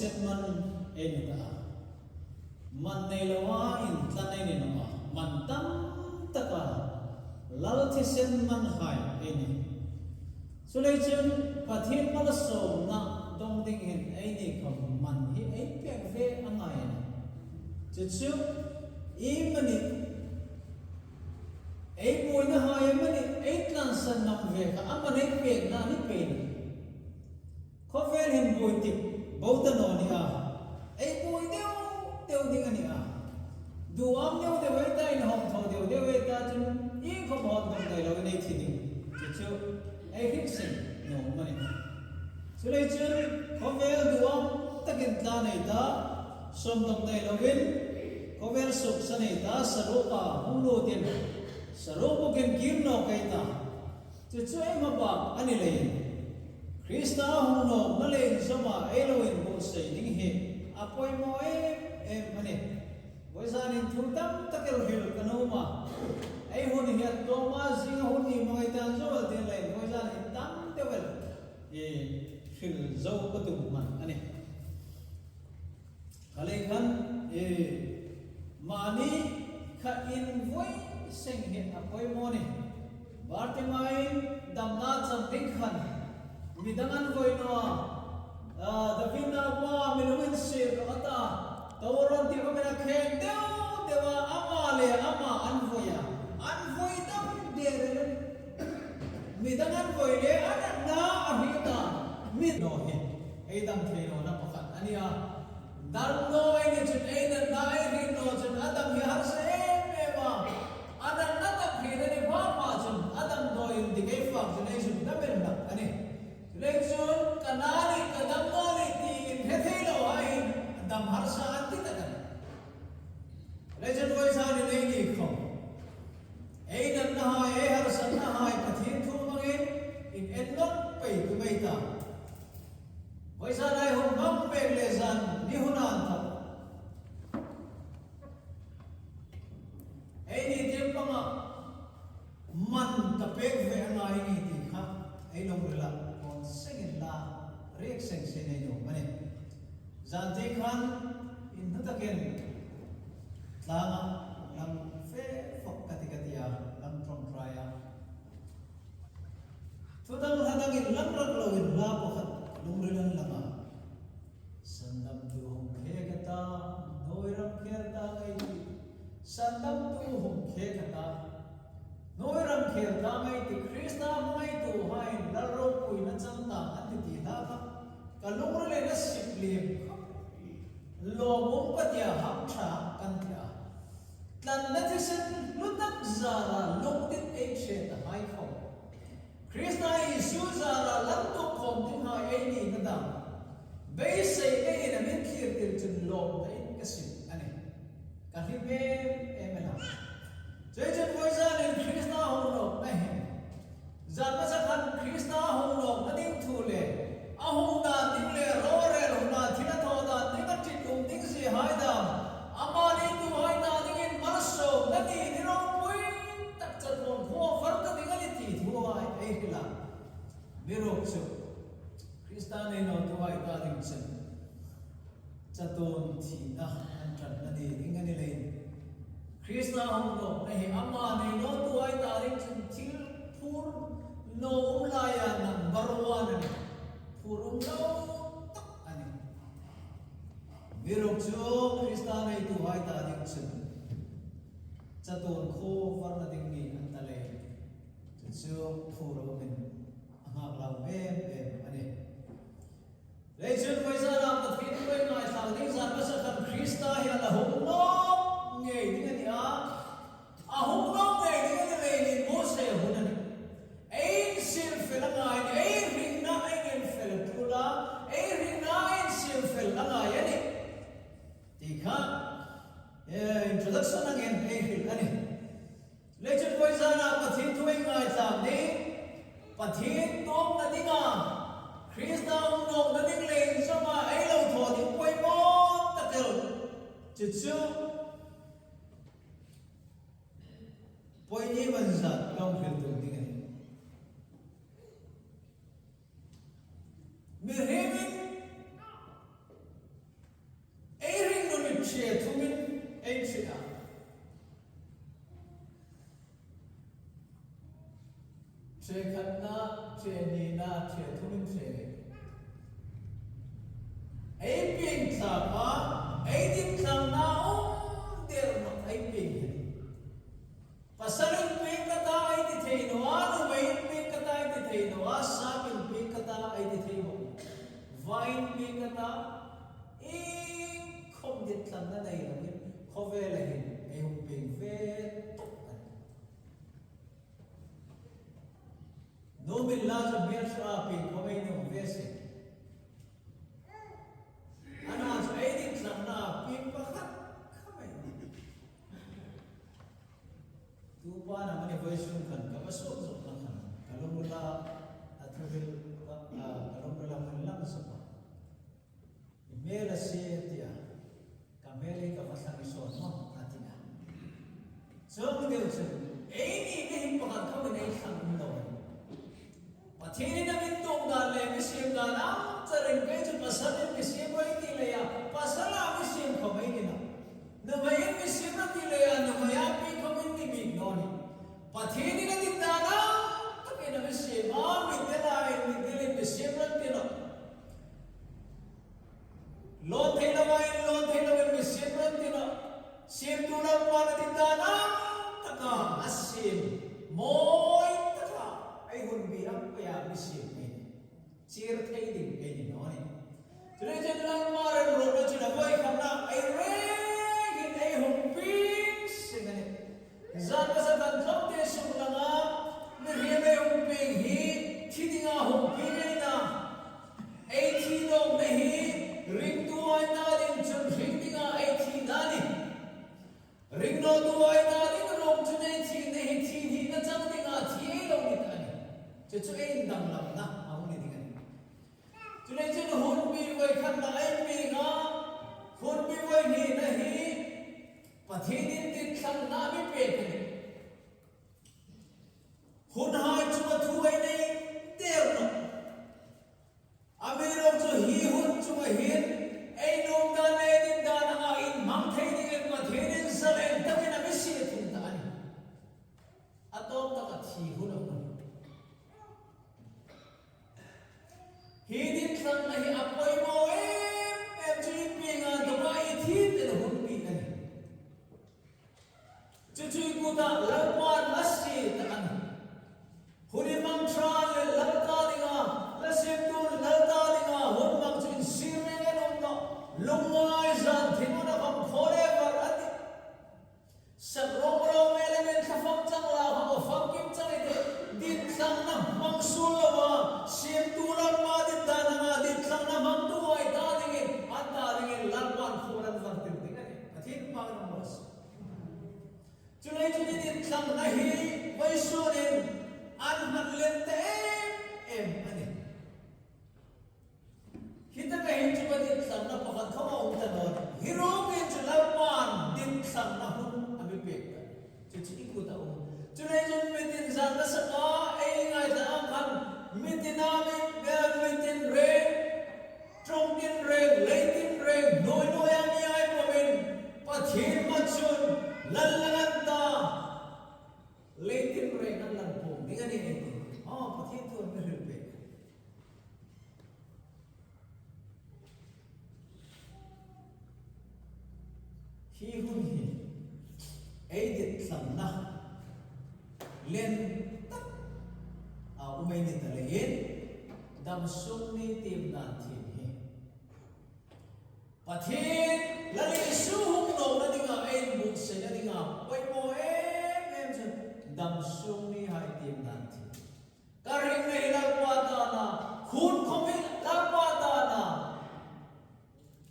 sen man en ta man nei lawa in tlanai ni no man tam taka lal thi sen man hai eni sulai chen pathin mal som na dong ding hen ai ni khom man hi ai pek ve angai chu chu I mani ai boy na hai mani ai tlan san nam ve ka amane pe na ni pe ko vel hin boy tip bauta no ni a ai boy deu ding ani a du am deu de ve ta in hom tho deu de ve ta chun I ko bot dong dai lo nei thi ding chu chu ai hit sin no mani sulai chun ko vel du am takin tla nei ta som dong dai lo vin ko vel suk sanei ta sarupa humlo tin sarupo ken kirno kaita chu chu ema ba ani le Krista humno male sama Elohim bo sei ding he apoi mo mane boisan in thutam takel hil kanoma ai honi he toma jing honi moi tan zo tin le boisan in tam tevel hil zo patu man ani kale khan mani kha in voi seng he apoi moni Bartimai damna cham ding khan midangan voi no davina wa miluin se kata tawron ti ba khe dewa amale ama anvoya anvoi dam de midangan voi le anna ahita mid no he ai dam the no na pakhat ania dar no ai ne chun ai na dai ri no chun adam hi har se ema adam na ta phire ni ba pa chun adam do in di ge fa chun ai chun da ben da ani le chun kanali kadam no ni ti in he the lo ai adam har sa anti ta kan le chun voi sa ni nei ni khom ai nam na hai ai har san na hai pathin thu mangi in en not pai tu mai ta voi sa dai hom bam pe le zan ni hunan ta ai ni tem panga man ta pek ve angai ni ti kha ai long rela on second la rek seng se nei no mane zan te khan in ta ken tlama lam fe fok katia lam trong traya tudang hadang in lam rak lo in la po khat long relan lama sandam tu hong khe kata noiram kher ta ngai ti sandam tu hong khe kata noiram kher ta ngai ti Krista mai tu hai la ro pui na cham ta an ti la ka ka long re na sip lem lo mong patia ham tha kan tia tlan na thi sen lutak zara lok tit ek she ta hai kho Krista Isu zara lam to khom tin hai ai ni na dam bei sei ke na min khir til chun lom dai kasim ani ka hi be emela jai jan voi zan in Krista hong lo na he zan ma sa khan Krista hong lo na ding thu le a hong da ding le ro re lo na thina tho da ding ka tik kum ding si hai da ama ni tu hai da ding in mar so na ni ni ro pui tak chat mon kho far ka ding ali ti thu ai ai kila biro so Krista ne no tu hai ta ding chen chaton thi na an tran na ni ding ani le Krista hong lo na he ama ne no tu hai ta ding chen thil phur no la ya number 1 ani phur no tak ani biro so Krista ne tu hai ta ding chen chaton kho far na ding ni an ta le so phur ro min anga lau em ani le chun vai sa ra pathin vai ngai sa ding sa pa sa kan Krista ya la hom no nge ding ani a hom no nge ding ani le ni mo se hun ani ai sil fel ngai ai ring na ai ngel fel tula ai ring na ai sil fel ngai ani ti kha introduction again ai hil ani le chun vai sa ra pathin vai ngai sa ni pathin tom na dinga Krista hong no na ding le sama ai lo tho ding poi mo takel chu chu poi ni man sa long phil tu ding ani mi hemin tre khat na tre ni na tre thumin tre ai ping sa ma ai dim sang na der no ai ping pasalin ping kata ai ti thei no anu mai ping kata ai ti thei no a sa ping kata ai ti thei mo vain ping kata không dit sang na nei no kho ve la hin ai hum ping ve no min la jo ber sa ping ko mai no ve se ana jo ai dit sang na ping pa khat khamai tu pa na mani version kan ka masuk zo kan kalau mula atril kalau mula melang sa mela se dia kamele ka masang ison mo atina so mo deu se ni ni pa kan ka nei sang no pathini na min tong da le mi sim da na chareng pe chu pasal mi sim wai ti le ya pasala mi sim ko mai ni na mai mi sim na ti le ya na mai pi ko min ni mi no ni pathini na din da na to ke na mi sim ma mi te na mi te le mi sim na ti na lo thei na mi sim na ti na sim tu na pa na din da na taka asim moi taka ai hun bi ram pa ya mi sim ni chir thei din ke ni no ni tre jen lang ma re ro na chi na voi kham na ai re gin ai hum ping sing ani zan pa sa kan thom te sum la nga ni re me hum ping hi thi dinga hum ping ai na ai thi no na hi ring tu ai na din chun ring dinga ai thi na ni ring no tu ai na din rom chun ai thi na hi thi hi na chang dinga thi ai lo ni ta ni chu chu ai dang lam na ang ni dinga chu le chen hun bi wai khan na ai pi nga hun bi wai ni na hi pathin din ti thang na mi pe ke hun hai chu ma thu ai nei ter no amiro chu hi hun chu ma hin ai nom da nei din da na in mang thei din pathin din salen ta na mi si thun ta ni atom ta ka thi hun no hi din thang na hi apoi mo em chu pi nga do mai thi te hun pi na ni chu chu ku ta la pan asi ta an huni mang tran le la ta dinga la sim tu la ta dinga hun mang chu in sirme ne nom no lungai zan thinu na kam forever ati sab rom rom element ka fam chang la ha fam kim chang ite din sang na mang sul wa sim tu la ma din da na din sang na mang tu ai ta dingin an ta dingin la pan foran zan tin dinga ni athin pa na mos chulai chuni din sang na hi vai sunin an man len te em ani kita ka hin chu din sang na pakhat khama um ta don hero ke chu la pan din sang na hun ami pe chu chi ku ta chulai chun me din sang na sa ka ai ngai ta am khan me din ami me din re trong din re le din re noi noi ami ai ko men pathin ma chun lan lan ta le din re nan lan po dinga ni pathin tu me re pe hi hun hi ai dit sang na len tak umay ni talahin dam sum ni tim na tim hi pathin lali su hum no na dinga ai bu se na dinga oi mo em chu dam sum ni hai tim na tim karing nei la pa ta na khun khomi la pa ta na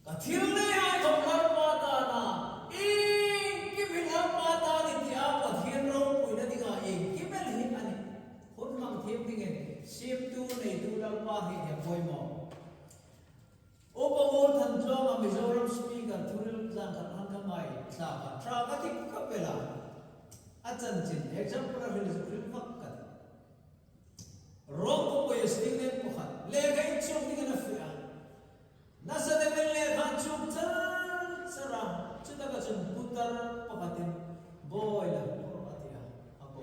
ka thil nei ai thom la pa ta na ki bi la pa ta ni tia pathin ro pui na dinga ki mel hi ani hun mang thêm dingen sim tu nei tu la pa hi ya poi mo opamol than jo ma mizoram speaker thuril jang kan han ka mai sa ka tra ka ki ka pela achan chin example of his real fakkat rong ko ko yesting nen ko khat le ga chuk ni na fia nasa de men le khan chuk chan sara chuta ka chun putar pakatin boy la ko atia ako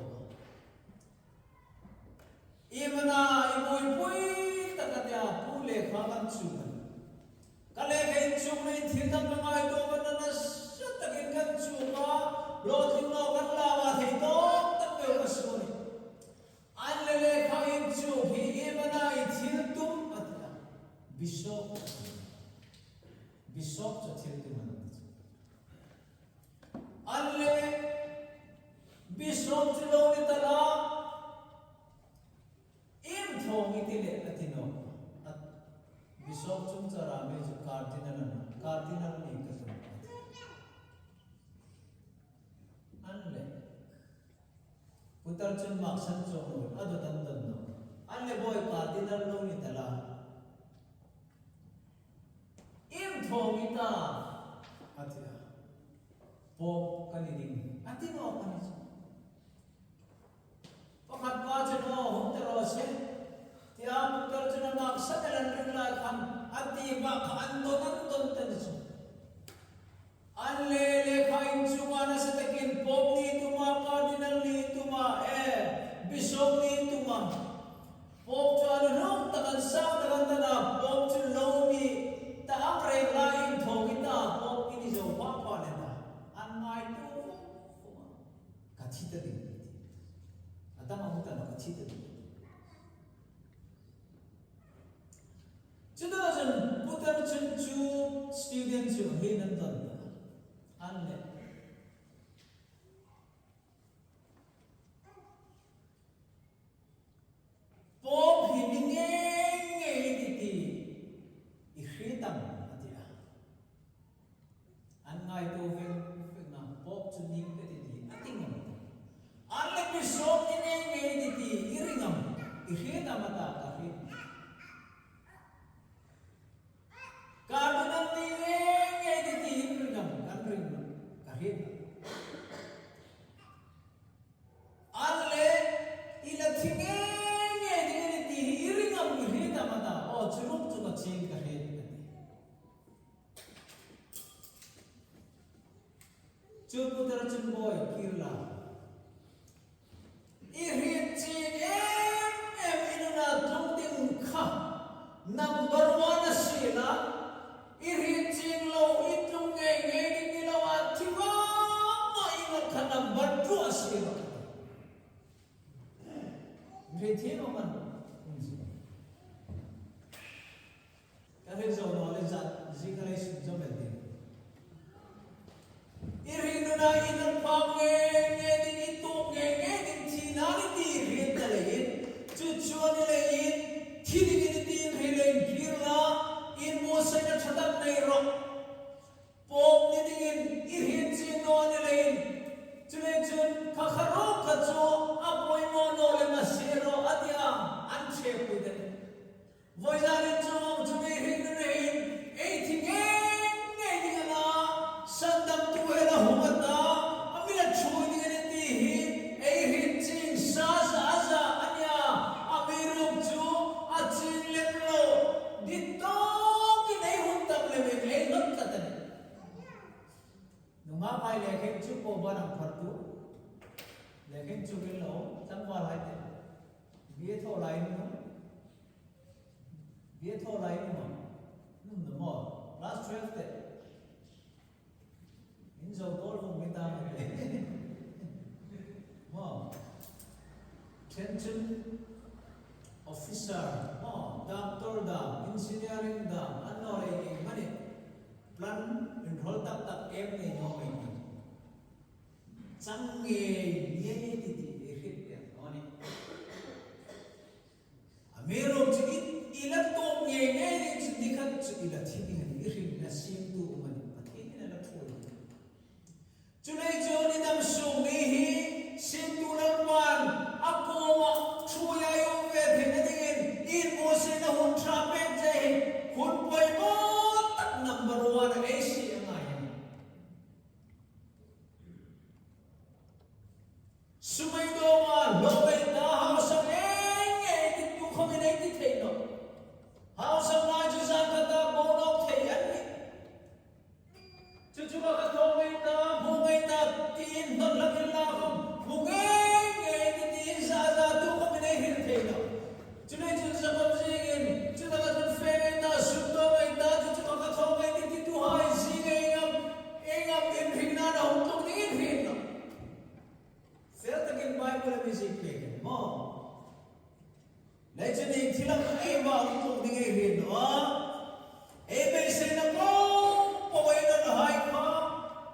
lo ni tala im thong itile atino at Bishop chung charame ju cardinal ni kasum anle putar chun maksan chong ado dandan no anle boy cardinal lo ni tala im thong ita atia pop kanining atino kanis pakat pa chano huntero se tia putar chun maksan dalan ringla kan ati ba kaando nandon tanso anle le kain chunga na sa takin pop ni tuma cardinal ni tuma bishop ni tuma pop chalo nong takan sa takan tana pop chulo ni ta apre lain thogita pop ini jo pa pa lena an mai tu kachita din atama muta na kachita din Chudarajan putar chunchu student chu hinandan anle pop hininge ngediti ihritam atia an ngai to ven na pop chuning pediti atingam anle bishop ine ngediti iringam ihritam ata kahri cardinal ni ngediti iringam kanring kahri anle ila thinge ngediti iringam ihritam ata o churuk chuka ching kahri Chuputar chumboy kirla ihrit ching inuna tungting kha number 1 sila ihrit ching lo itung nge nilawa thiwa ma ingat kha number 2 sila Brethi no man kare jo knowledge zikare jo bende Irinuna inan pange ngedin itu ngedin tinani di ritalain cucuan lain tidin di rilain kirla in mosanya chadak nai ro pom nidin irin cinon lain chulechun kakharo kacho apoy mono le masero atia anche puiden voizare chom chume rinrain eitinge Sandam tu hela humata amila chuni niti hin ching sa sa anya amirum chu achin leplo dito kinai huntam lebe ei not katan nunga kai lekhen chu ko banam phartu lekhen chu gelo tangwal haite bie tho lai no num no mo last 12 day Inzo tol kung kita mo tension officer mo doctor da engineering da ano rin mani plan enroll tak em ni no mai change ye ti ehit ya oni amero chit ila to nge ni chdikat ila thini ni rin na sim tu mani pathini na thoi Chulay choni dam sumi hi sintulan wan akoma chuya yung vedhina dingin in mo sina hun trapet jay hun poy mo tak number 1 AC ang ayan sumay doa lobay na house ang dito kami na ititay no house ang najusan kata bonok tayan Chuchuka katomay na bungay na tin naglagil na akong bungay ngayon din sa ato kami na hirtay na chunay chun sa pamsigin chunay ka chun fere na sumdo may na chuchuka katomay ni tituhay singay ingam inhing na na huntong ni inhing na Sir tagin Bible na music pekin mo Legend yung tilang na iba huntong ni inhing na Ebe say na ko Paway na nahay ka,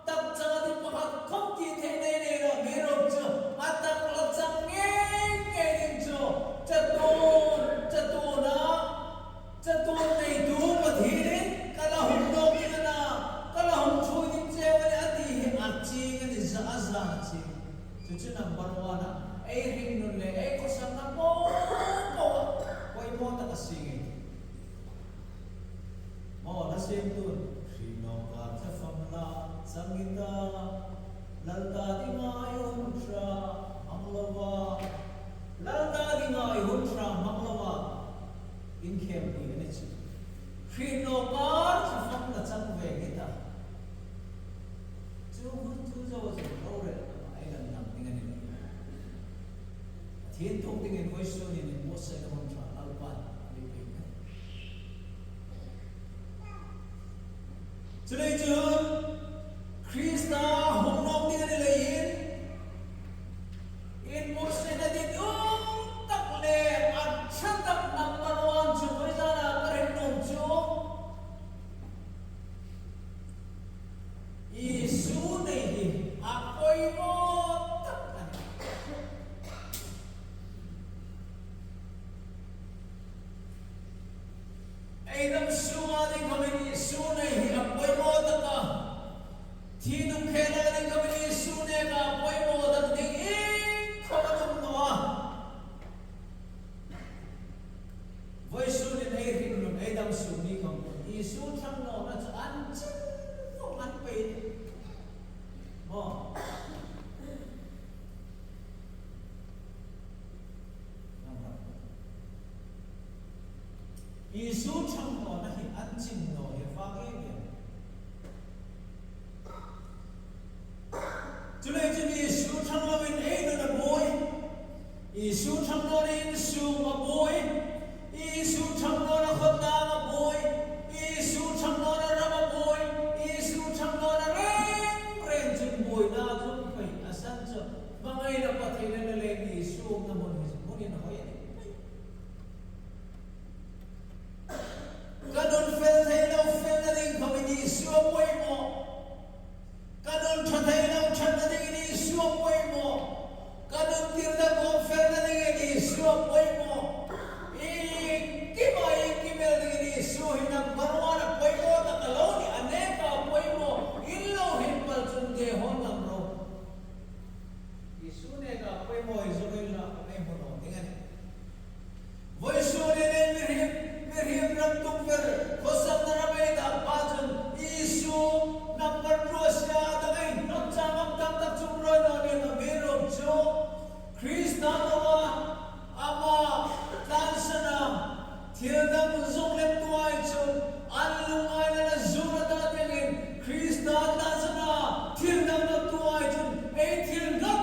tak tsaka di pa ka, kom ti tenay na meron siya, at tak xem tuần khi nó cả cho phẩm la sangita lalta di ngai huntra manglava lalta di ngai huntra manglava in khem ni ne chi khi nó cả cho phẩm la chang ve kita chu hun chu zo zo ro re ai lan nam ni ne thiên thục tiếng in voice tone in một sai da huntra alpan ali pe cho nên chun Krista hong nong tiếng này lấy in một sai da tiếng tắc lệ ăn chân tắc number one chu với ra là cái nông chu Isu này hi apoy mo tắc ai nam suwa din kami ni su này hi apoy mo tắc ka thi nung khela din kami ni su ne ka apoy mo tắc ding khonum noa voi su ne ai ring nun ai dam su ni kam Isu thang no na cha an chin phong an pe mo Isu thang no na hi an chin no he fa ge ge chu le chu Isu thang no in ai no na boy Isu thang no in su ma boy Isu thang no na khot na ma boy Isu thang no na ra ma boy Isu thang no na ren chin boy na zum pai asan cho mangai na pathai na le ni Isu na mon ni na hoy Kadon fel thai no fel na ding kami ni Isu boy mo Kadon thatai no that na ding ni Isu boy mo Kadon tir na ko fel na ding ni Isu boy mo Kimel ding ni Isu hinang barwana boy mo ta kalaw ni aneka boy mo illo hinpal chun ge hon lam ro Isu ne ka boy mo izoi la ame hono dengan boy su ne mirhim ram tum ver khosam na rabai da pajun Isu number 2 sia da ngai not changam tam tak chum ro no ne no mero cho Kristanawa ama tansana thirdam zong lem tuai chun anlungai na zura ta tengin Krista tansana thirdam na tuai chun ei thirdam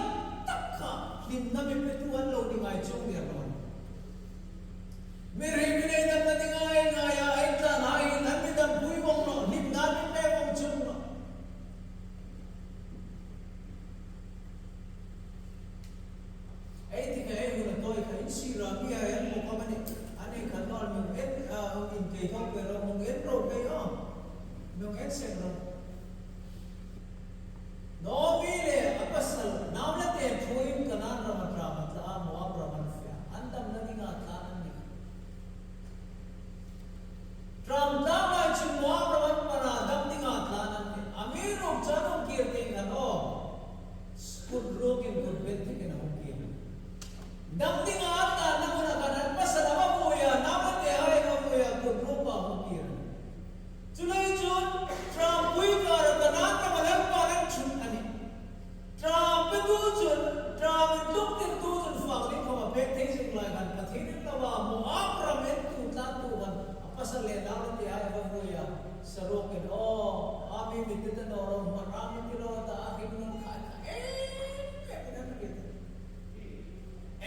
takka lim na me petuan lo dingai chung dia ron mere mine dam na dingai ngaya ai ta nai nan mi dam pui bong no lim na me pe bong chung no ai ti kai hu na toi kai si ra mi ai mo ka mani ane kan nol mi et in ke thok pe ro mong et ro pe yo mong et se ro no mi le apasal naam la te thoim kanan ra matra matla mo abra man fa andam na dinga kanan ni tram da ma chu mo abra man para dam dinga kanan ni amiro chano kirte ngano skut rokin kut bette ke na hoki dam dinga ta na mo na kanan pasala ma mo ya na ma te ai ma mo ya kut ro pa hoki chulai chun tram pui ka ra kanan ka malam pa ran chun ani tram pe tu chun tram tuk tin tu chun fa ni ko ma pe thei sing lai kan ka thei ni la wa mo apra men tu ta tu kan apasal le la te ai ma mo ya saro ke o ami mit te no ro ma ram ti ro ta akhi nun kha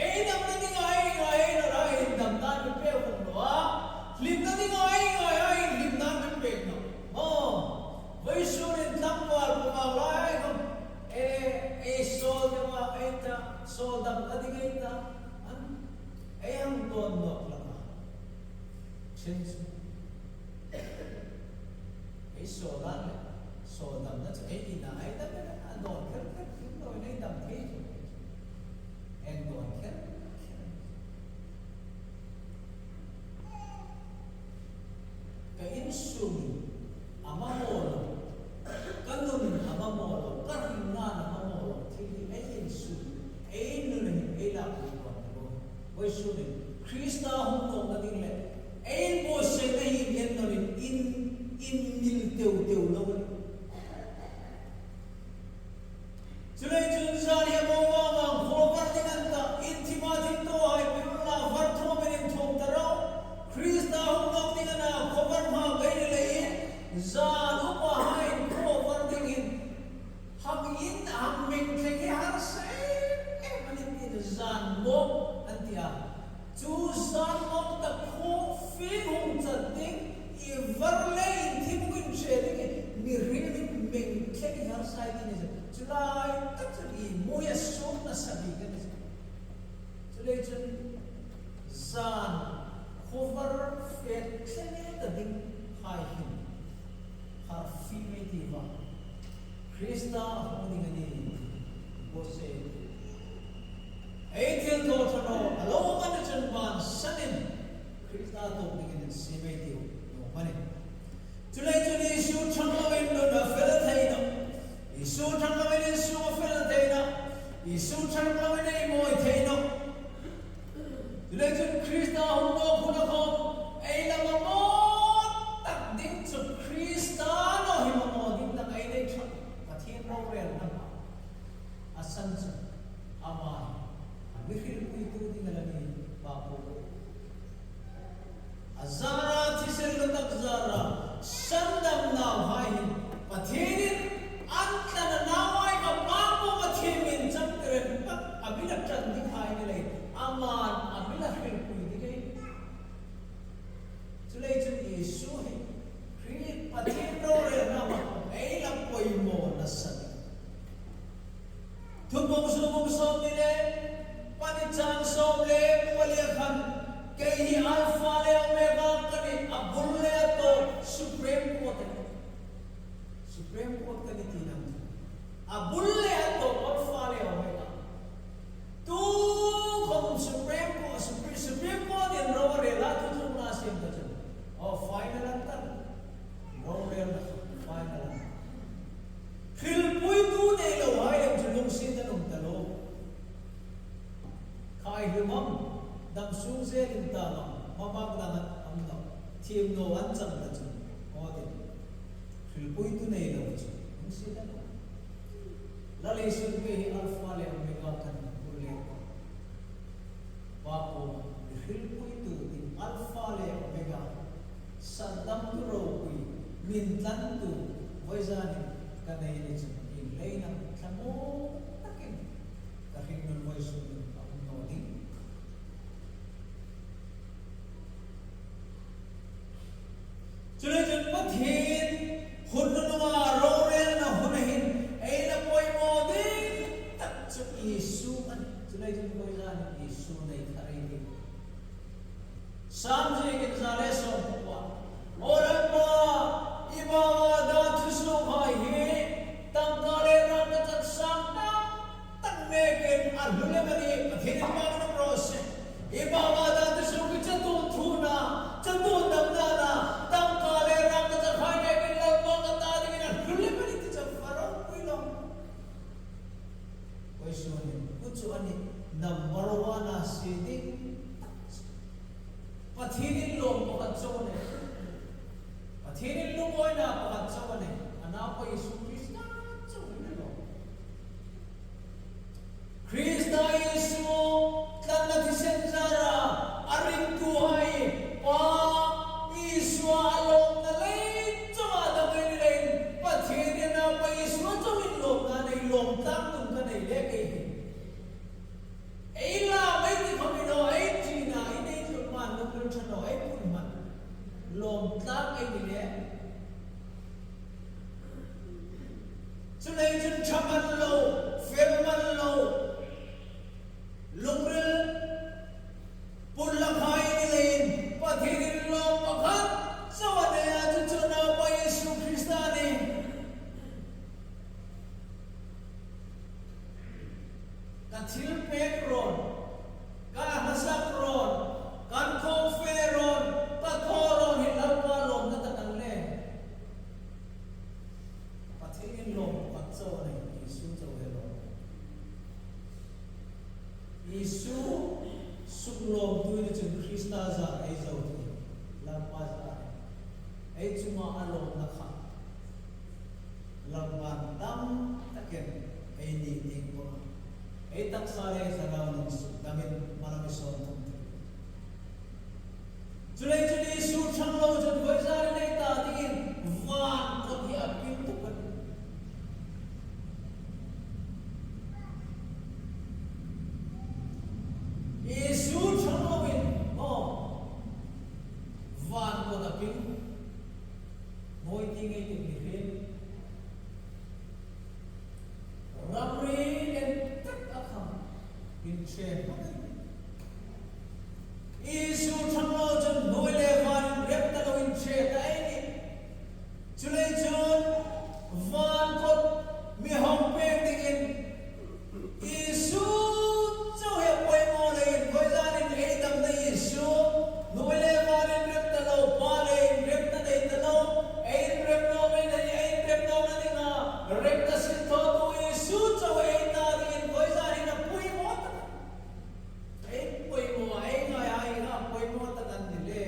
ei dam na ding ai no ra ei dam ta ni pe hon no a lim na ding ai lim na me pe no vai su ni tam wal ko ma la ai ko so de ma eta so dam na ding eta an ei ang don no la ma chen ei so dam na ei ina ai da na don ker no nei dam thei en don ker ka in sum amamolo kanun amamolo karinga amamolo thili ai in sum ai nun ai la ko ko voi sum Krista hum no na ding le ai bo se nei yen no in in mil teu teu lo chulai chun zan ya mo wa ma khobar dengan ta intima din to ai pirla var tho menin thom taro krista hong nok dengan na khobar ma gai le zan upa hai khobar dengan hak in am ming theke har sai manin zan mo antia chu zan mo ta kho fi hong chat ding I varle in thimuin sheding mi rin ming theke har sai din Julai tatali moya som na sabi ka na Julai chun zan cover fet klene ta ding hai hin har fi me diva Krista honi ngani bose Eitil to thano alo man chan ban sanin Krista to ding se me diu no mane Julai chun isu thanglo in no na fel thai no Isu thang lo in isu fel theina Isu thang lo in ei moi theino Dile chun Krista hong no khuna khom ei la mo tak ding chu Krista no hi mo ding tak ei nei thak pathin ro rel na asan chu ama mi khil pui tu ding la ni ba po azara thisel lo tak zara sandam na hai pathin Antla na nawai ka papo mathimin chakren pat abila chan ding hai ni le aman abila khil pui di kai chulai chun Yesu he khri pathin ro re na ma ei la poi mo na san thupom som ni le pani chan som le palia khan ke hi alpha le omega kani abul le to supreme court Supreme Court ka ni tinam. Abulle ato alpha le omega. Tu kom Supreme Court in rower la tu tu na sim ta chen. Oh final antar. Rower final. Khil pui tu ne lo hai em julung sin ta num ta lo. Khai humam dam sung se lim ta lo. Mabak na am no. Team no an cham ta chen. Pui tu nei lo chi si da la le sun pe alpha le omega kan le wa ko khil pui tu in alpha le omega sadam tu ro pui min tan tu voizani ka nei ni chi in leina thamo takin ka hin non voice tu am no ding chule chun pathin Hun nunga roren na hunahin ay na poy mo din tak sa Yesu an tulay din ko yan Yesu na ikarin Samje kin zale so kwa oran ba iba da tuso hai he tang kale na katak sakta tang mekin arhule mani athin ba na prose iba da tuso ki chato thuna chato damna na tang kale na katak hai number one sitting pathinin lom pakat chone pathinin lumoy na pakat chone anapa Yesu Krista chone lo Krista Yesu tanna tisenzara aring tuhay pa Yesu alom na lay chwa da may nilain pathinin na pa Yesu chone lom na nay lom tang nung ka nay lekay Eila mai ti khamino ai china inei chulman nokul chano ai pulman lom tlang ai ni le chulai chun chaman lo felman lo lungrel pulla khai ni lein pathirin lo pakhat sawane atu chuna pa Yesu Krista ni kathil pek ron ka hasak ron kan khong fe ron ka thoron hilal pa lom na takan le pathirin lom patso nei Yesu cho helo Yesu suklom tu ni chun Krista za ai zo tu lam pa za ấy cuma alom na kha lamban tam taken ấy ni ting ko ấy tak sare sa nung su damin marami son Julai Julai su chang lo jan koi sare nei ta tingin van ko hi apin tu kan Yesu chang lo in van ko apin moi tingai tu ni Ramri and tak akham in che Isu thanglo jan noi le van rep ta lo in che ta ai chulei chun van ko mi hom pe dingin Isu cho he poi mo le koi za ni ei dam da Isu noi le van rep ta lo pa le rep ta dei ta lo ei rep no me dei ei rep no na dinga rep ta sin tho tu Isu cho ei ta dingin koi za ni na pui mo ta ei pui mo ai ngai ai na pui mo ta dan ni le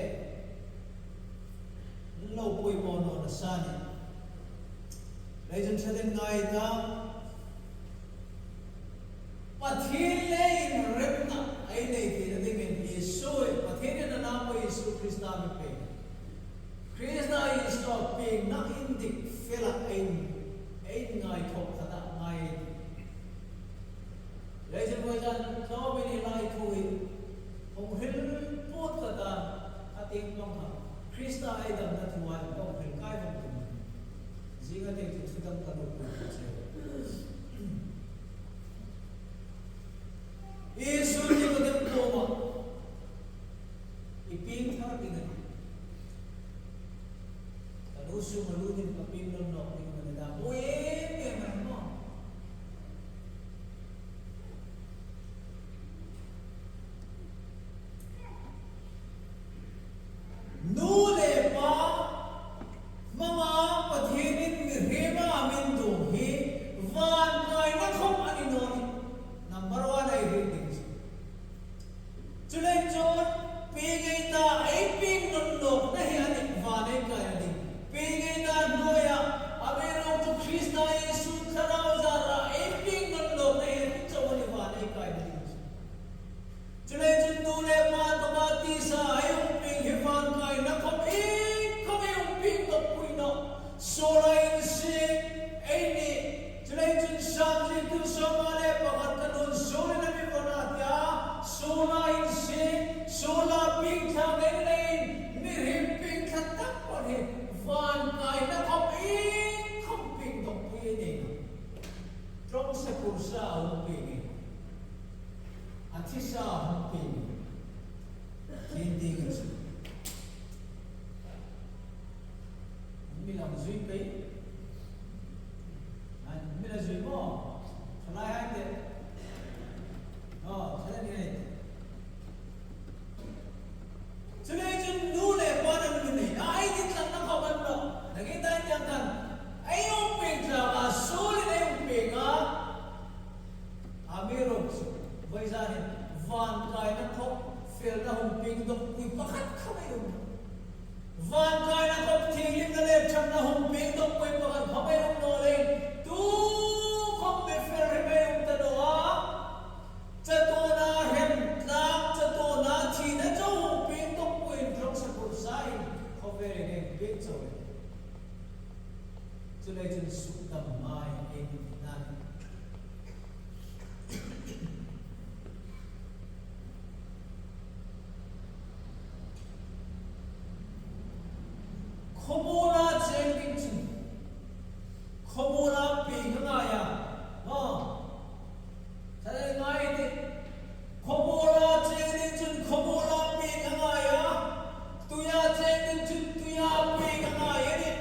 lo pui mo no na sa ni lấy dân sẽ đến ngày ta pathin lên rep na ai này thì là mình Giêsu pathin là nam của Giêsu Christa mình pe Christa is not being na indik fela ai ngày thọ thật ngày lấy dân bây giờ nó bên này thôi ông hil bút thật tiếng long ha Christa ai đam na thuan ông hil cái ông Jika dia itu sudah terlalu Yesus juga terkoma, ipin thar dengan, kalau semua lunin kapin lornok dengan mana dah, boleh mana? Nule pa, mama pathin Rema amin do he van kai na khom ani noni number 1 ai reading chulai chon pe gai ta ai ping non dok na he ani van ai kai ani pe gai ta noya ave ro to Krishna Yesu kharao zara ai ping non dok na he chawani van ai kai ani chulai chon no le ma to ba ti sa ai ping he van kai na khom ping to puino Sola in si ini Julai jun samji tu somale pakat kanun sola na mi panatya Sola in si sola ping tha den lein mirhim ping khatak pare van kai na khom ping dok pui ni trong se kursa hum ping athisa hum ping hindi ngi Milang zui pe, milang zui mo, salai hai te, salai ni hai. Salai jun nule panan muni, ai di tlang na kawan lo, nakita niya kan, ay umping ka, sulit ay umping ka, amirog, baysanin, van kay na kop, feel na umping dok, uy, bakat ka ngayon? Van kai na kop tingin na lep cham na hum ping dok koi pakan phamai hum no le tu kop me fer me um ta do a chato na hem tlak chato na thi na cho hum ping dok koi drop sa kur sai khover ne big cho chulai chun su tam mai en nan Khomora chengin chun Khomora ping ngaya Thale ngai de Khomora chengin chun Khomora ping ngaya Tuya chengin chun tuya ping ngaya de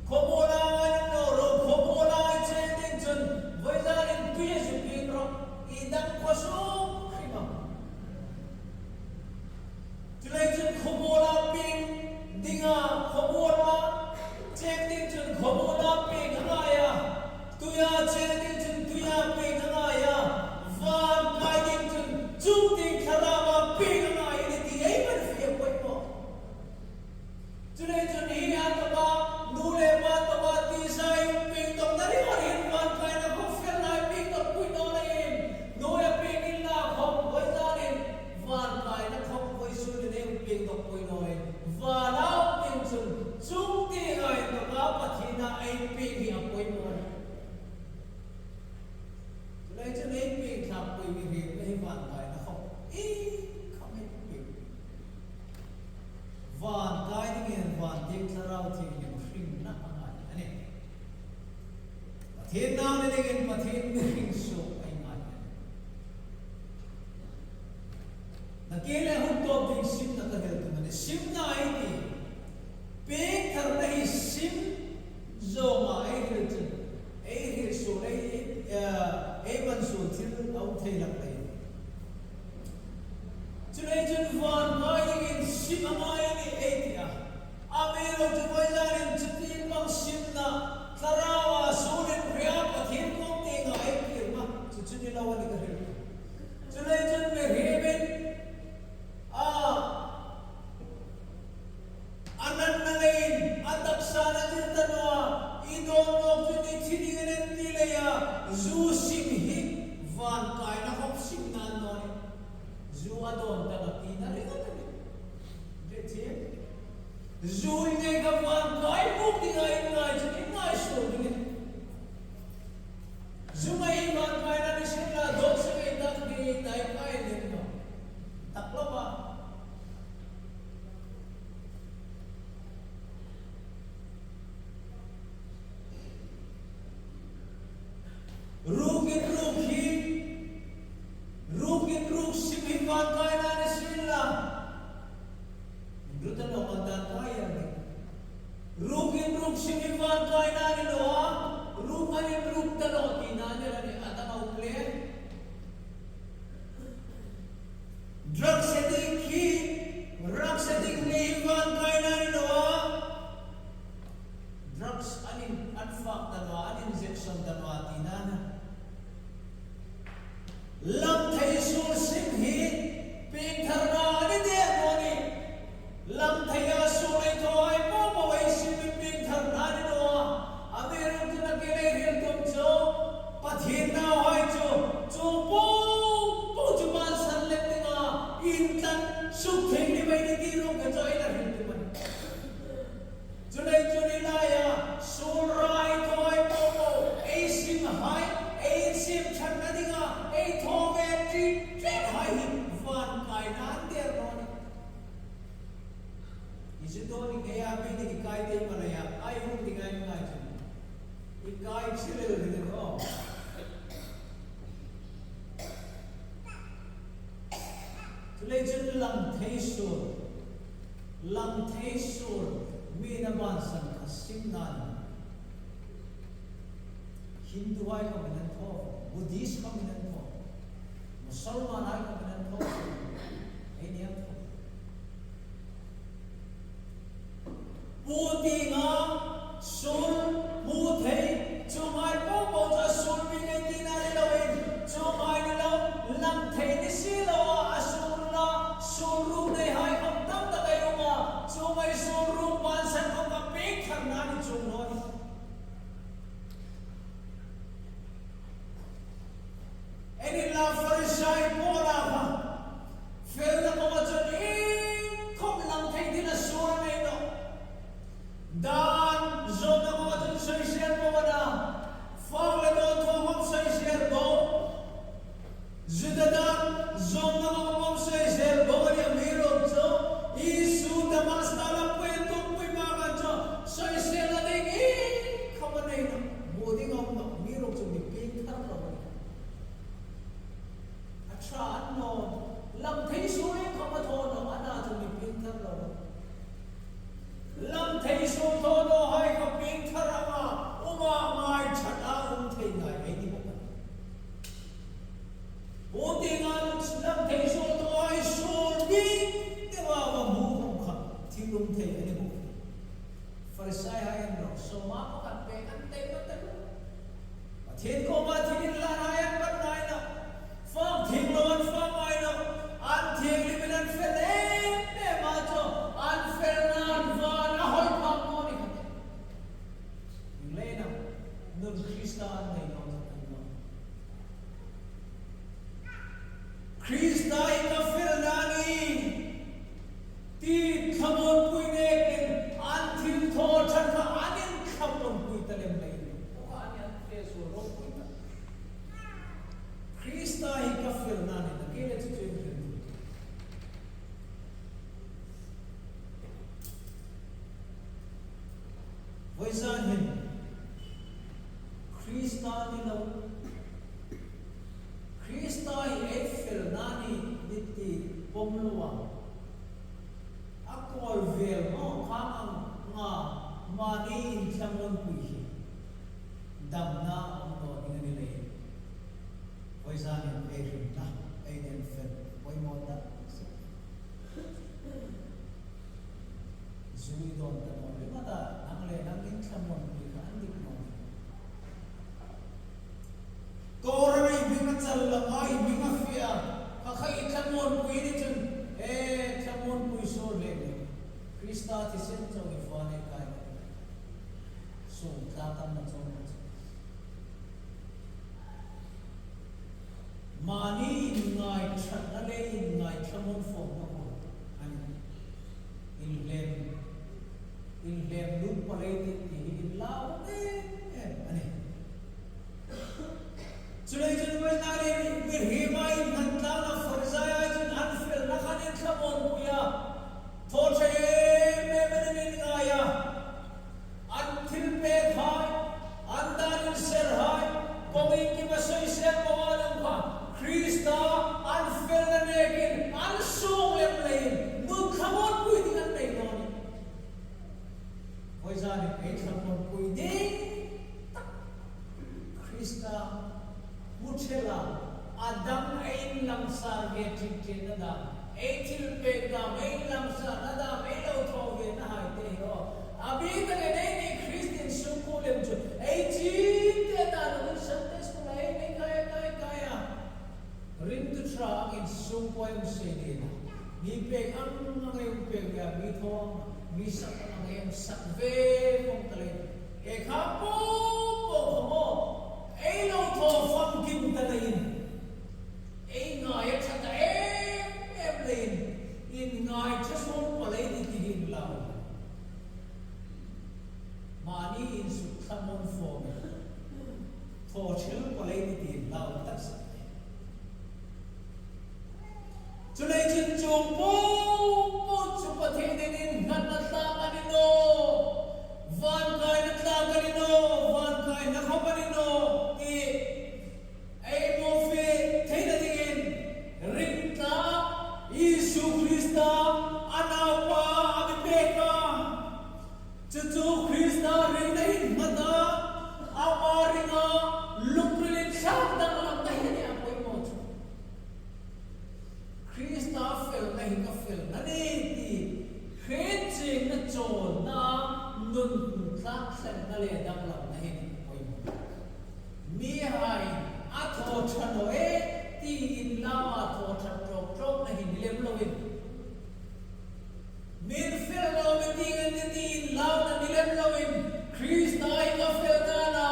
Khomora no ro Khomora chengin chun Vaizarin tuya su ping ro Idang kwaso khima Tulai chun Khomora ping Dinga degin pathin ring so ai ngai nakele hun to ding sim na ka hel tu mane sim na ai ni pe thar nahi sim zo ma ai hil chen ai hil so ai ban so thil au thei lak lai chulai chen van mai degin sim amai ni ai tia amero tu vai jarin chitin bang sim na tarawa sunin ria pathin kong te nga ai kirma chuchuni lawani ka hel chulai chen me heben anan nalain atak sana jintanwa idon nok juni thidingen nileya zu sim hi van kai na hop sim na noi zu adon ta tina ri ka ni de che zu ne ga van kai buk di ngai ngai juni ngai so ni zu mai van kai na ni sin la dok se ngai tak di tai kai ni no taklo ba Rukin ruk simipan kaya na ni sila. Dutan o mantan kaya ni. Rukin ruk simipan kaya na ni loa. Rukanin ruk talo tinanya ni atang auple. Drug setting ki, drug setting nipan kaya na ni loa. Drugs anin anfak talo anin injection talo tinanya. Lam thai sur sim hi ping tharna ni de moni lam thai a sur ai to ai mo mo ai sim ping tharna ni no ameru tu na ke le hil tum cho pathin na hoi cho po chu ban san le tinga in tan su theng ni mai ni ti ro ka cho ai la hil tu man chunai la ya sur rai to ai mo mo ai sim hai ai sim chan na dinga ai thong ve tri tre hai van kai nan der non isi to ni gaya pe ni kai te mana ya ai hum ni ngai ngai chen I kai chile ni no tule chen lam thei sur mi na ban san kasim nan Hindu ay kaminan po, Buddhist kaminan po, Musulman ay kaminan po, ay niyan po. Buti nga, sul, mutay, chumay po po sa sul bigay tinalilawin, chumay nilaw, lamtay ni sila, asul na, sulrong na hay, kamtam na kayo nga, chumay sulrong bansan ang kapik, harnani chumnoy. Any love for a shy bola, feel the moment come lang tayo din na sura na ito. Dan, zona mo ito sa iserbo mo na. Fawle mo ito mo sa iserbo. Zudadan, zona mo mo sa iserbo mo niya mirog ito. Isu damas na lang kwento mo imagan ito. Sa iserbo na din, kamanay na. Buti nga mo, mirog ito, nipintar na mo. Traan no, lam thei suy không có thô no, anh nào cũng bị biến thar rồi. Lam thei suy thô no, hay không biến thar mà, uma mai chặt áo thei ngày ấy đi một. Ô tiếng Anh lam thei suy thô hay suy biến, cái mà mu không khăn, thiếu lung thei ấy đi một. Pharisai hay anh rồi, số má có cần về ăn tây mất tây. Thiên cô mà thiên là ai ăn bắt này nào. Phong thiên loan phong ai đâu an thiên li bên phê nè mà cho an phê nan và nó hỏi phong mô đi lên nào nương Christa này nó Christa ika phê nani ti khamon pui nekin an thiên thô chân ka anin khamon pui talem này o an phê so ro pui ta Krista hi kafir nani na kele tu tu voi zan hin Krista ni lo pom luang akol vel no khang nga mani in thamon pui damna no inani le poisan e rinna aiden fel poi mota zui don ta no le mata angle nangin thamon pui ka andik no Korai binga chalangai binga fia kakai thamon pui ni chun thamon pui so le Krista ti sen chong i fane kai so tlatam na chong mani ngai chat na le ngai thamon fom na ko ani in lem lu pare ti in lao ani Chulai chulai na le mir himai mantla na farzaya jin anfil na khanin thamon puya thoche me menin ngaya anthil pe khai andan ser hai komi ki basoi se kawalam kha Krista anfil na nekin ansung lem lein nu thamon pui dingan nei non poizani pe thamon pui ding Krista Muchela Adam ain lamsa getin nada eitil pe da main lamsa nada mailo thoge na hai te ho abi ta ne ni Christian sungkulem chu ei chi te da no Sunday school ai ne kaya rin tu tra in sungkoem se ni na mi pe ang ngai pe ga mi tho mi sak ngai sak ve kong tale e kha po mo Ei lo tho pham kim ta lein ei ngai cha ta em lein in ngai cha so pa lein ti hin lao mani in su thamon fo tho chil pa lein ti hin lao tak sa chu lei chin chung po chu pa the den in ngan na ta ka ni no van kai na ta ka ni no van kai na kha pa ni no Krista anawa abipeka Chuchu Krista rinai mata amaringa lukrilin sakta malam tahi ni apoi moch Krista fel nahi ka fel nani ti kheche na chon na nun thak sen na le dang lam nahi ni apoi moch mi hai atho chano ti in lama tho chan trok nahi nilem lovin Min fel lo meeting and the teen loud and dilem loving Krista ika fel dana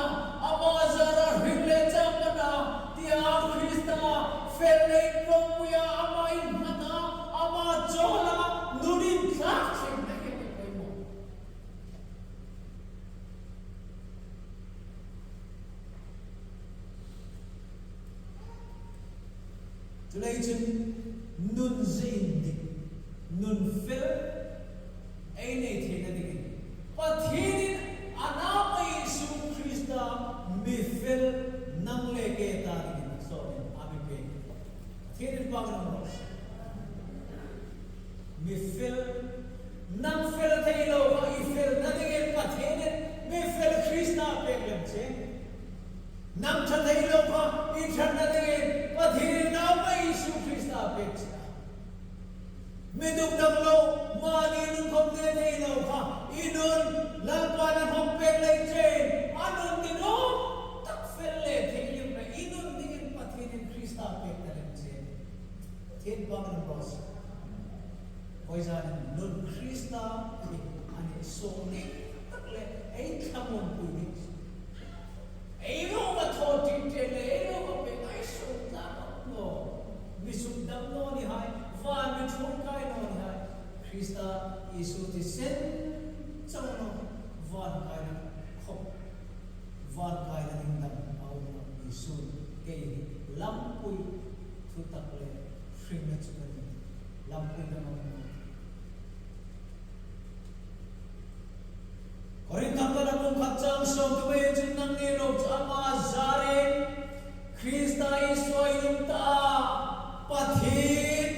amazara himle chamana tia Krista fel nei promuya ama in mata ama jola nunin thak chen na ke mo Tulay chen nun zain nun fel ai nei the na ding pathin anama Yesu Krista mi fel nang le ke ta ding so abi pe thin pa na mo mi fel nang fel thei lo ba I fel na ding pathin mi fel Krista pe lem che nang tha thei lo ba I than na ding pathin na ma Yesu Krista pe Meduk dang lo mani nun kom ne nei lo kha inun lalpa na hom pe lai chen anun dino tak fel le theilim na inun dingin pathin Krista pe talem chen thin bang na bos poizan nun Krista ani so ne tak le ai thamon pu ni ai ro ma tho tin te le ai ro ma pe ai so ta no mi sum dam no ni hai van mi chon kai no ni hai Krista Yesu ti sen chang no van kai na khop van kai na ding dam au no Yesu ke lam pui thu tak le fring na chu ni lam pui na no Korin tam na kung khatchang so tu be chin nang ni ro chama zare Krista Yesu ayum ta pathin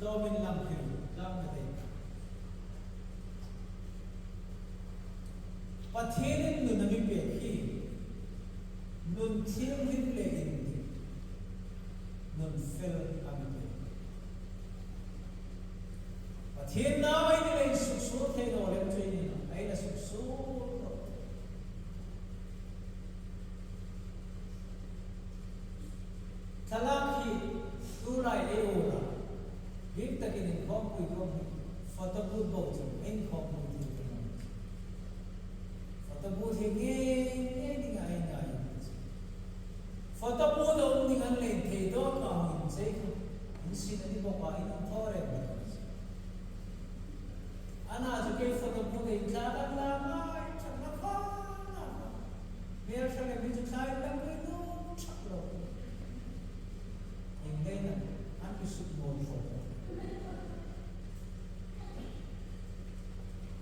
cho mình làm hiểu làm cái đấy và thế nên người nằm biệt khi nun thiêng hin lệ in nun fel am biệt và thiên nào ấy đi lên sụp xuống thế nào lên chơi đi ấy là sụp xuống thằng khi tu lại ấy ora biết ta cái này không quý không phật tập bút bổ chừng anh không bút thì cái này phật tập bút thì nghe đi ngay ngay phật tập bút ông đi ngay lên thì đó cả mình sẽ không xin anh đi bảo ai nó thôi đấy anh à cái phật tập bút thì cha đã làm lại chẳng nó khó bây giờ này mình chỉ khai làm cái nó chắc rồi nhưng đây là anh cứ sụp mồn phật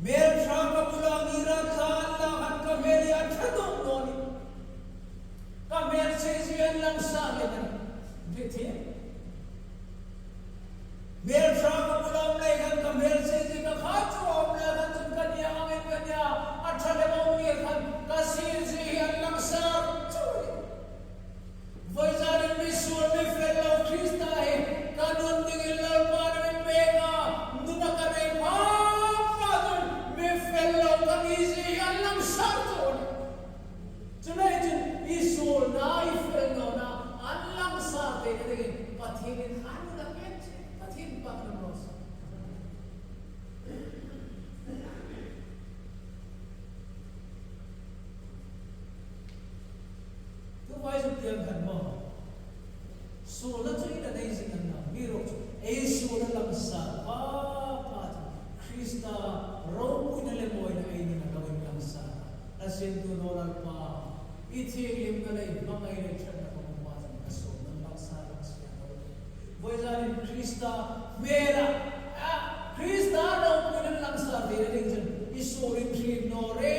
मेरे शाका बुला मीरा खान ला हन का मेरे अठदों नोनी का मेरे से जीवन लंसा है ना देखिए मेरे शाका बुला हमने हन का मेरे से जी का खाचो हमने हन जिनका दिया हमें कन्या अठदे बोंगे हन का सीर जी हन लंसा चोरी वैजारी मिस्र में फेलो क्रिस्ता है कानून दिगिल लड़पान में बेगा नुना करे fellow kamizi alam sarton tonight is all night fellow na alam sarte kadagin pathinin ano na pet pathin pak na nos tu vai su tiang kan mo so la chui na dai sing na miro e so na lam sa pa Krista rau ina le moi na ai na gawin lang sa asin tu nolal pa ithim na le mangai le chan na pamasan aso ng laksa lang siya boy zarin Krista mera Krista rau ina lang sa dire ding jan isurin trim no re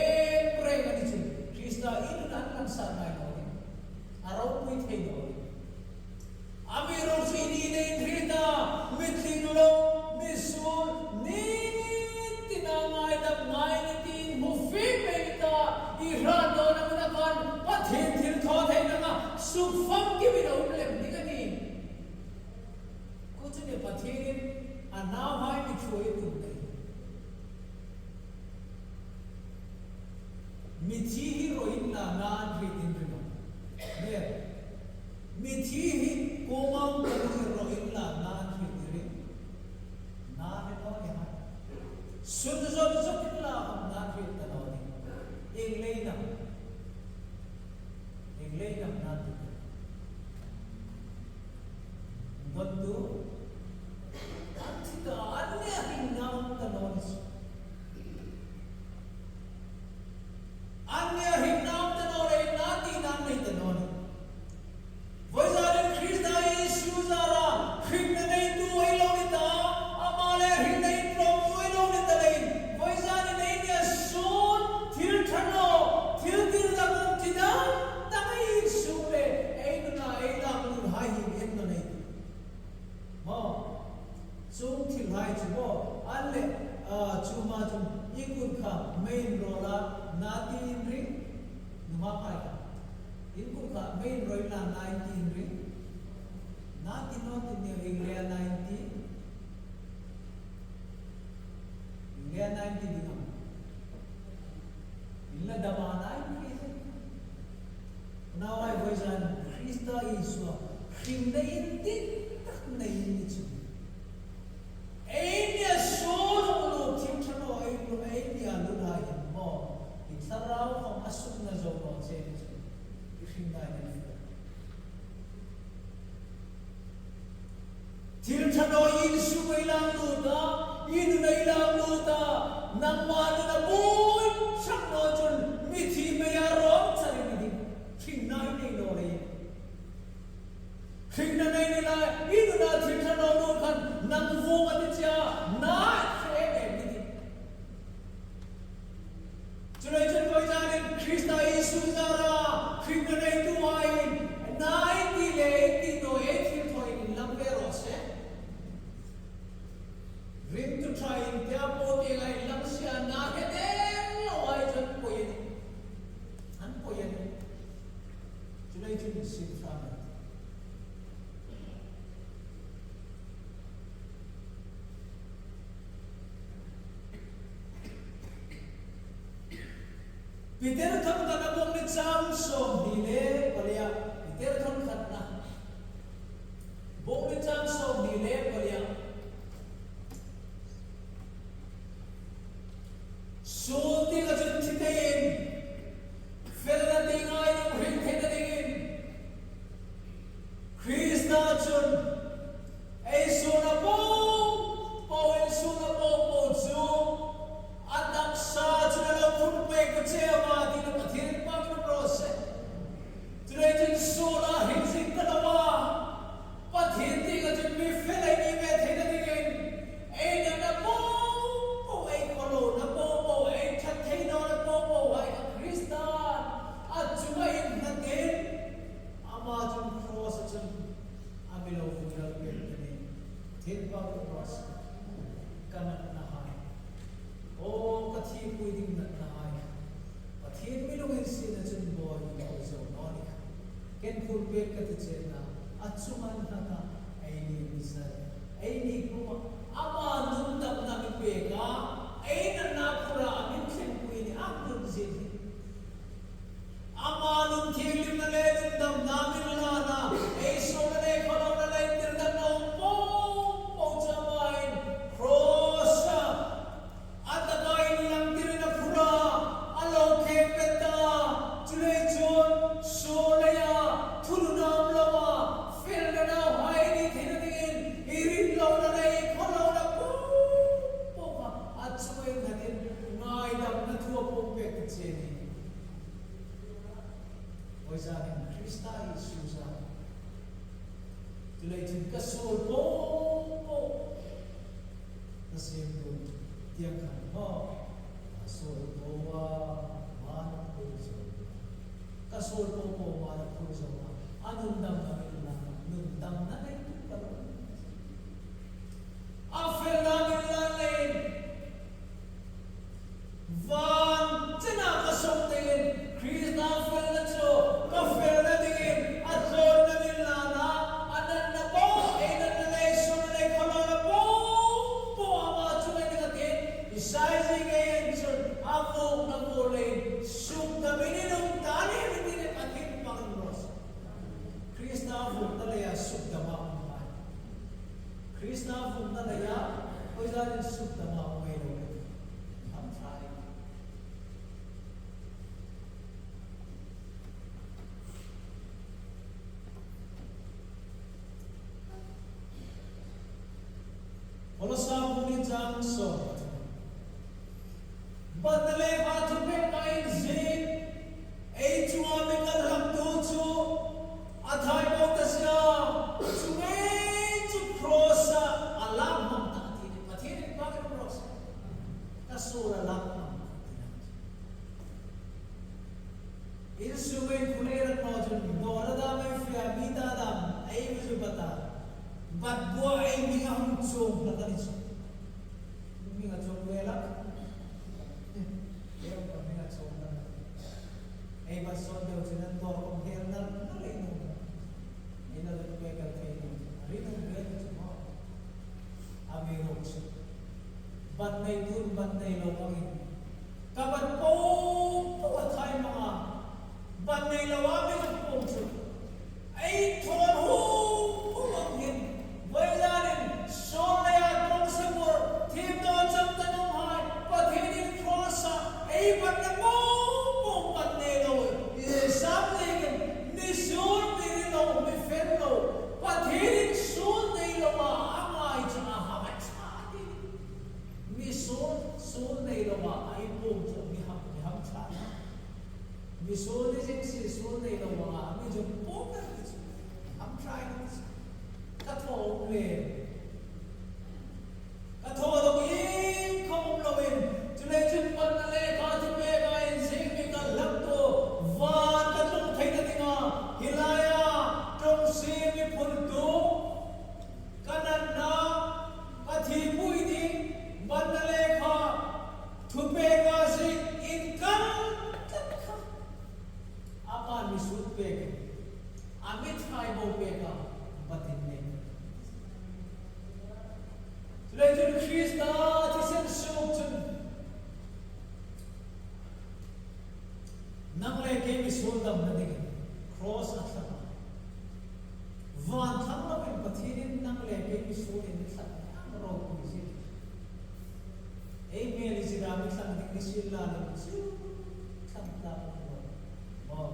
pre ga ni Krista ina lang sa na no arau pui the no amiro sini ne Krista mitling lo misul ni ngai dap ngai ni tin mu fi pe ta I ra do na na kan pathin thil tho thai na nga su pham ki bi ro lem ni ka ni ko chu ne pathin ana hai ni choi tu nei mi thi hi ro in na na ri tin ri no ne mi thi hi ko mau ka ro in la na ri ri na ne no ni ha सुन जब जब कितना हम ना फिर तनावनी एक लेना ना तो बंदू अंतिका अन्य ही नाम तनावनी अन्य ही नाम तनावनी नाती नाम नहीं तनावनी वही जाने कृष्णा यीशु जारा कृष्ण नहीं तू वही लोग इतना अमाले ही नहीं प्रभु वही लोग इतना नहीं वही जाने नहीं क्या सोन थिर ठनो थिर थिर लगूं चिदा तभी सुबह ऐना मुन हाई ऐना नहीं माँ सुन थिर हाई चुबो अल्ले चुमा चुम इकुर का मेन रोला नाती इंद्री नुमा पाया इनको का मेन रोइला 19 ring नाती नोट ने इंग्लिया 90 इंग्लिया 90 दिना इल्ला दबाना है now I was on Krista Iswa Krista inti tak nahi nichu Enya solo lo timchano ayo enya luna mo itarao ko asuk na zo mo che Tirchano Yesu ilang luta, inu na ilang luta, nang mano na buhay, siyang nojol, mithi mayarong sarili, kinay na inore. Kinay nila, inu na tirchano lutan, nang vungat siya, na kreme, mithi. Tuloy-tuloy ko isanin, Krista Yesu zara, kinay na ituwain, na itile, itino, itil toin, lang veros, Peter thon ka na bong ni cham som hile palia Peter thon khat na bong ni cham som hile palia sulti ka jun thitayin felna dingai yung ring thena dingin Krishna chun ay suna po el suna po chu atak sa chuna lo phun pe ko che ma ti na pathin pa ko prose chule jin suna hinjing ka lawa pathin ti ka jun mi felai ni me thena dingin ay na po ay kolo na po ay thathei no na po ay Krishna at chuma in natin ama chun cross chun amilo funeral pe ni thin pa ko prose kanat na hai o kathi puiding nat na hai pathin milungin sin chun boy ko so noni ken ful pe ka te chena achuman na ka ai ni misal ai ni kuma ama nun dam na mi pe ka ai na na pura amin chen puini akun zin ama nun thielim na le nun dam na mi na na ai so na le kholo na le tir na no po chamain cross atakain lang tir na pura alo ke peta chule chon solaya thulunam lawa fil na na hai ni thina dingin irin lo na le kholo na po ka achwai na din ngai dam na thua po pe ke cheni oi sa ni Krista Isusa tulay jin ka sol po na siyempre tiyak ka mo sol po manang puso kasol po manang puso anong dam na lang nung dam na rin afel namin lalin van tinakasok din Krishna afel na cho kafel na din at zor na nila na anan na po inan na na iso na na ikolo na po ama chumay negatin isay sigayin chun afok na kulin suk na bininong tani hindi na patin pangros Krishna afok na laya suk na makuman Krishna afok na laya o zanin suk na makumay I'm trying. Kalau sabu ni jang so, badale batu pe kain zin, cuma mengal ham tuju, athai botasya, cuma prosa alam ham tadi, pathin bagai prosa, kasur alam ham. Insumen kuleran majun, dorada me fiamita dam, muझे bata. But boy, I mean, I'm so glad it's me. I'm so glad. Yeah, I'm so glad. I was so glad to not talk here. Not I know. I know the way I feel. I don't get it tomorrow. I'm a roach. But they do, but they know it. Kabat po at time mga. But they know I'm a poach. I told who ang him. Wajarin, solaya kong sabor, tito sa tanong hai, pathinin krosa, ay ba't na po pong patnilo, isabligin, ni sun nililo, mi ferlo, pathinin sun nililo amay sa hamat sa atin. Mi sun nililo ay pong sa miham sa atin. Mi sun nililo si sun nililo mi dyan po na ito. I'm trying this. Kato ulit. Kato dogin kong lawin. Tunay panale katupe kain sing kalakto. Van katong thay na tinga. Hilaya trong simi punto. Kanan na katipuy di. Panale ka. Tupe ka sing inkang katka. Aman misut peke. Amit kaibo peka. Batin Legend Krishna tisem sukten misul dam na ding cross at sa van thang la pen pathinin nang le ke misul in sa ang ro ku si ei me li sira mi sang ding misul la ni su sang ta mo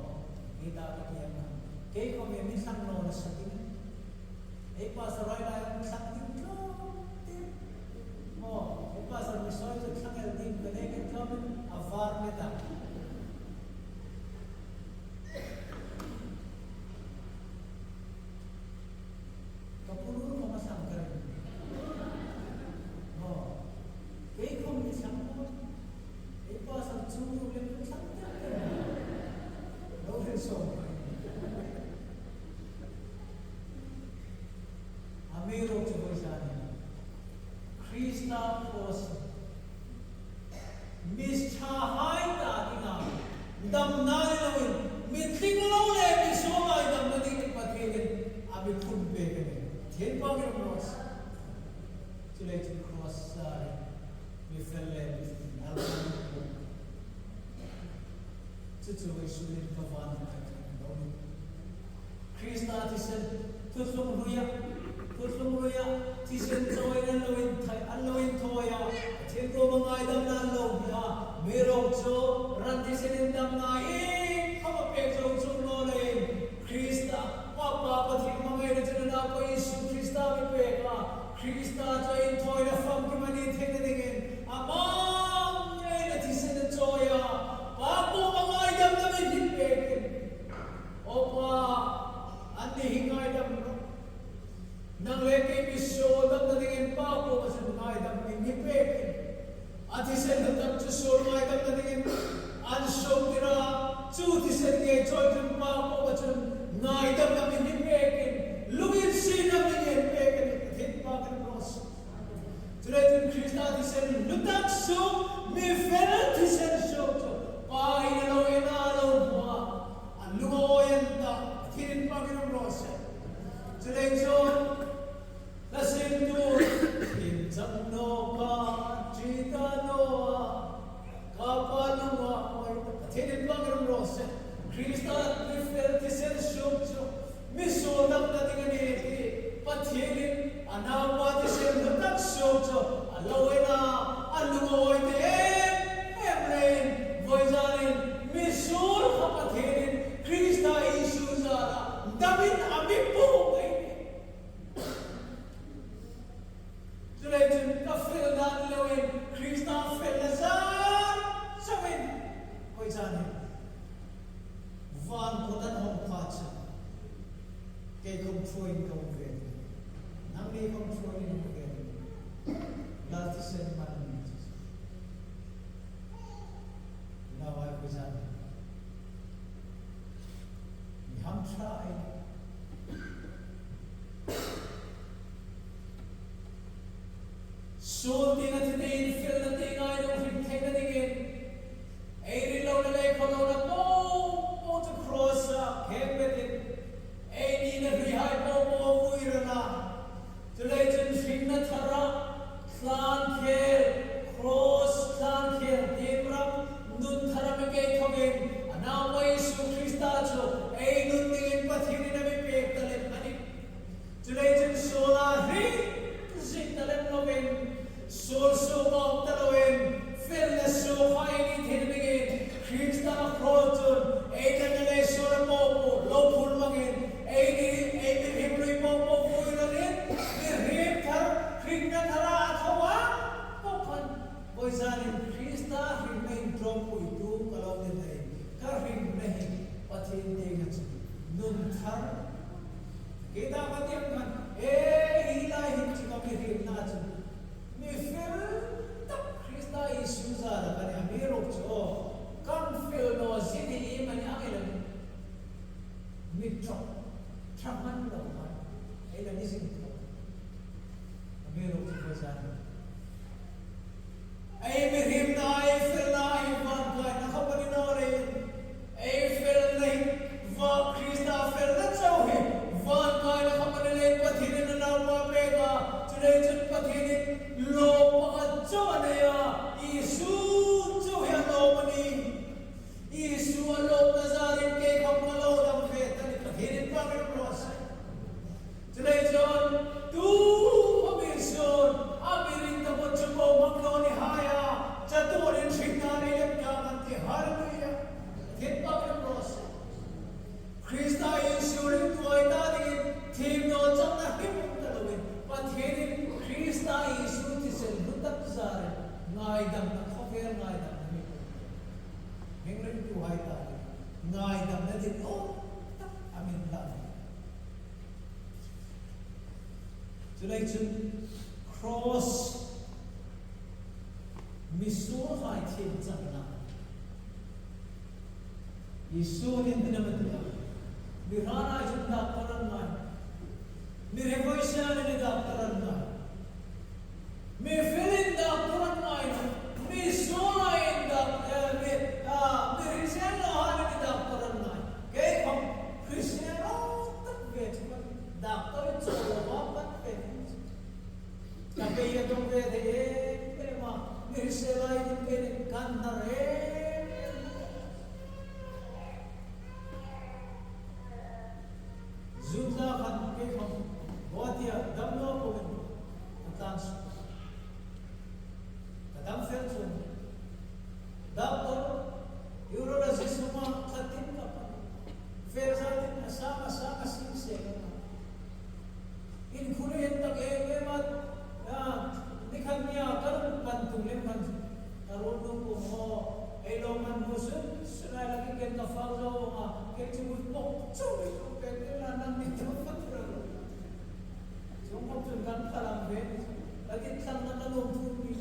kita ka kiam na ke ko me mi sang no na sa ding ei pa sa roi la sang ding no mo ei pa sa misul sa sang el ding ka ne ke kamen avar me ta So ding at din feel na ding I don't think take na ding ay reload na lay ko na po to cross kembet ay ni na rihay po fuira na tulay jen fing na thara clan care cross clan care demram nun thara me kay thogen anaway su Krista cho ay nun dingin pathini na me pek talen ani tulay jen sola ri zin talen noven Sol so bak talawin, felle so haini thinbigin, Krista kroton, eitanale sol mopo, lopul mangin, eini himri mopo fuiranin, him thar, Krista thara athawa, popan, boizanin Krista himnain drompo itu kalau nilai, kar himnain pathin dengat, nun thar, kita matiapkan, hilai himci kami himna aju. Feel tak Krista Yesus ada kan yang mirip jo kan feel no sini iman yang elan mitro traman lo kan elan di sini mirip jo sana ay mirip na ay feel na ay van kan nakapani na rin ay feel na va Krista feel na jo he van kan nakapani na patinin na nawa pega today jud patinin lo pakat jo na ya Yesu jo ya lo mani Isu alok nazarin ke kham malo dam fe tani hirin pa ke cross. Today John tu pamisun abirin ta bochmo makloni haya chaturin shingani lemkamanti hallelujah. Hirin pa ke cross. Krista Isu rin tuay tadi team no chang na himum talawin. Pat hirin Krista Isu tisel lutak zarin ngai dam na khofer ngai dam. Hingrin tuhay tayo. Ngay dam na din, amin lang. Today, cross misur hai tim chang na. Isunin din naman nila. Mirana yung daktaran na. Mirevoisyan ni daktaran na. Mifilin daktaran na. Misunayin daktaran na. Mirisyan na ni daktaran na. Kaya kung Christian, daktaran sa wapat tapi itong pwede mirisyan din pwede kantar Zunda kan kay kung buhatya damno po atans kadam felsun daktar urologist semua katin kapan fersatin sama-sama sinsek in kulihat tak emat nikhan niya karon pantung lemhan karon ko mo eloman musun lagi ken ka follow ken chubut pok chubi ko pwede na nang dito patro so mo tun kan kalambe lagi kan na kanong tuwi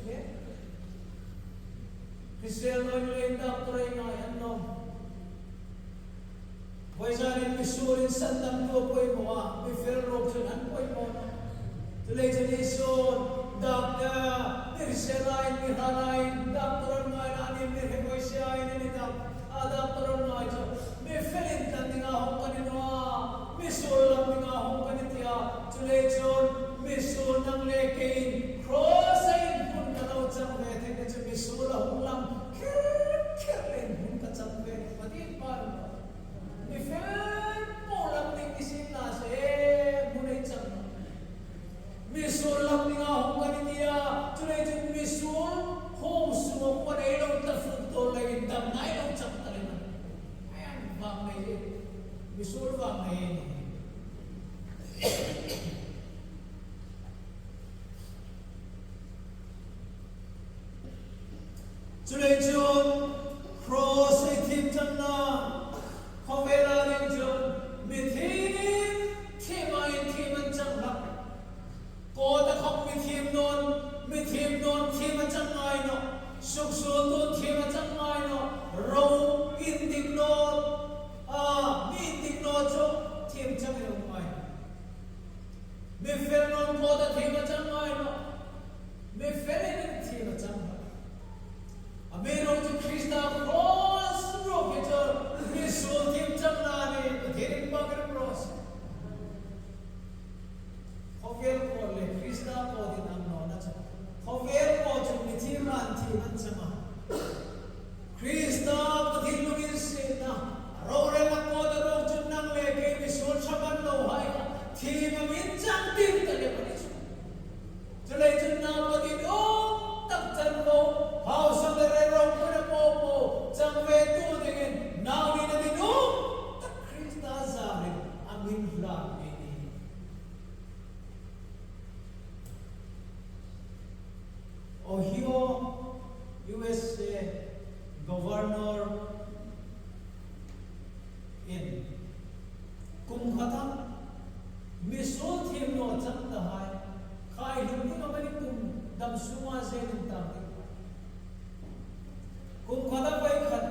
Cristiano yung doctor nga yan no. Waisanin misurin sandang ko po mo may ferro dyan po mo no. Tulay dyan ison, doctor, miriselain, mihalain, doctor nga nanin, mirhemoisyain, doctor nga dyan. May felintan din akong kanino, misulang din akong kanitya. Tulay dyan, misul ng lekin, crossain pun kalaw dyan, wetin na dyan, misulang lang. Keren pun kacang wetin, pati parang. May pulang din isin nasa, munay dyan. Misul lang din akong kanitya. Tulay dyan, misul, home sumong pa na ilaw ta fruto lagi dam na ilaw dyan talaga. Ayan, bang na yun. Misul bang na yun. Tulay dyan, cross ay tim dyan na. Kovela rin dyan, mitin, timayin timan dyan na. Kota kong mitim nun, timan dyan ngay no. Suksun nun, timan dyan ngay no. Raw, indig nun, indig nun dyan, tim dyan yung ngay. Mifel nun, kota timan dyan ngay no. Mifel nun, timan dyan ngay. Meron si Krista cross rock ito misul tim jam nani hiring bagay cross. Hover ko le Krista ko din ang nona sa. Hover ko jud mitiman timan sama. Krista patilugin sina. Rore lang ko darog jud nang leke misul saban lo hay. Timamin jang tim tali panis. Tulay jud na patin taktan lo. House of the Rerong Pinapopo, Jangvetu dengan Nawi na dino, tak Krista Zarin, amin vlog ini. Ohio, USA Governor in kung kata misol him no chantahay, kay hindi naman kung damsuma sa inintang. Kung kada pa ikat,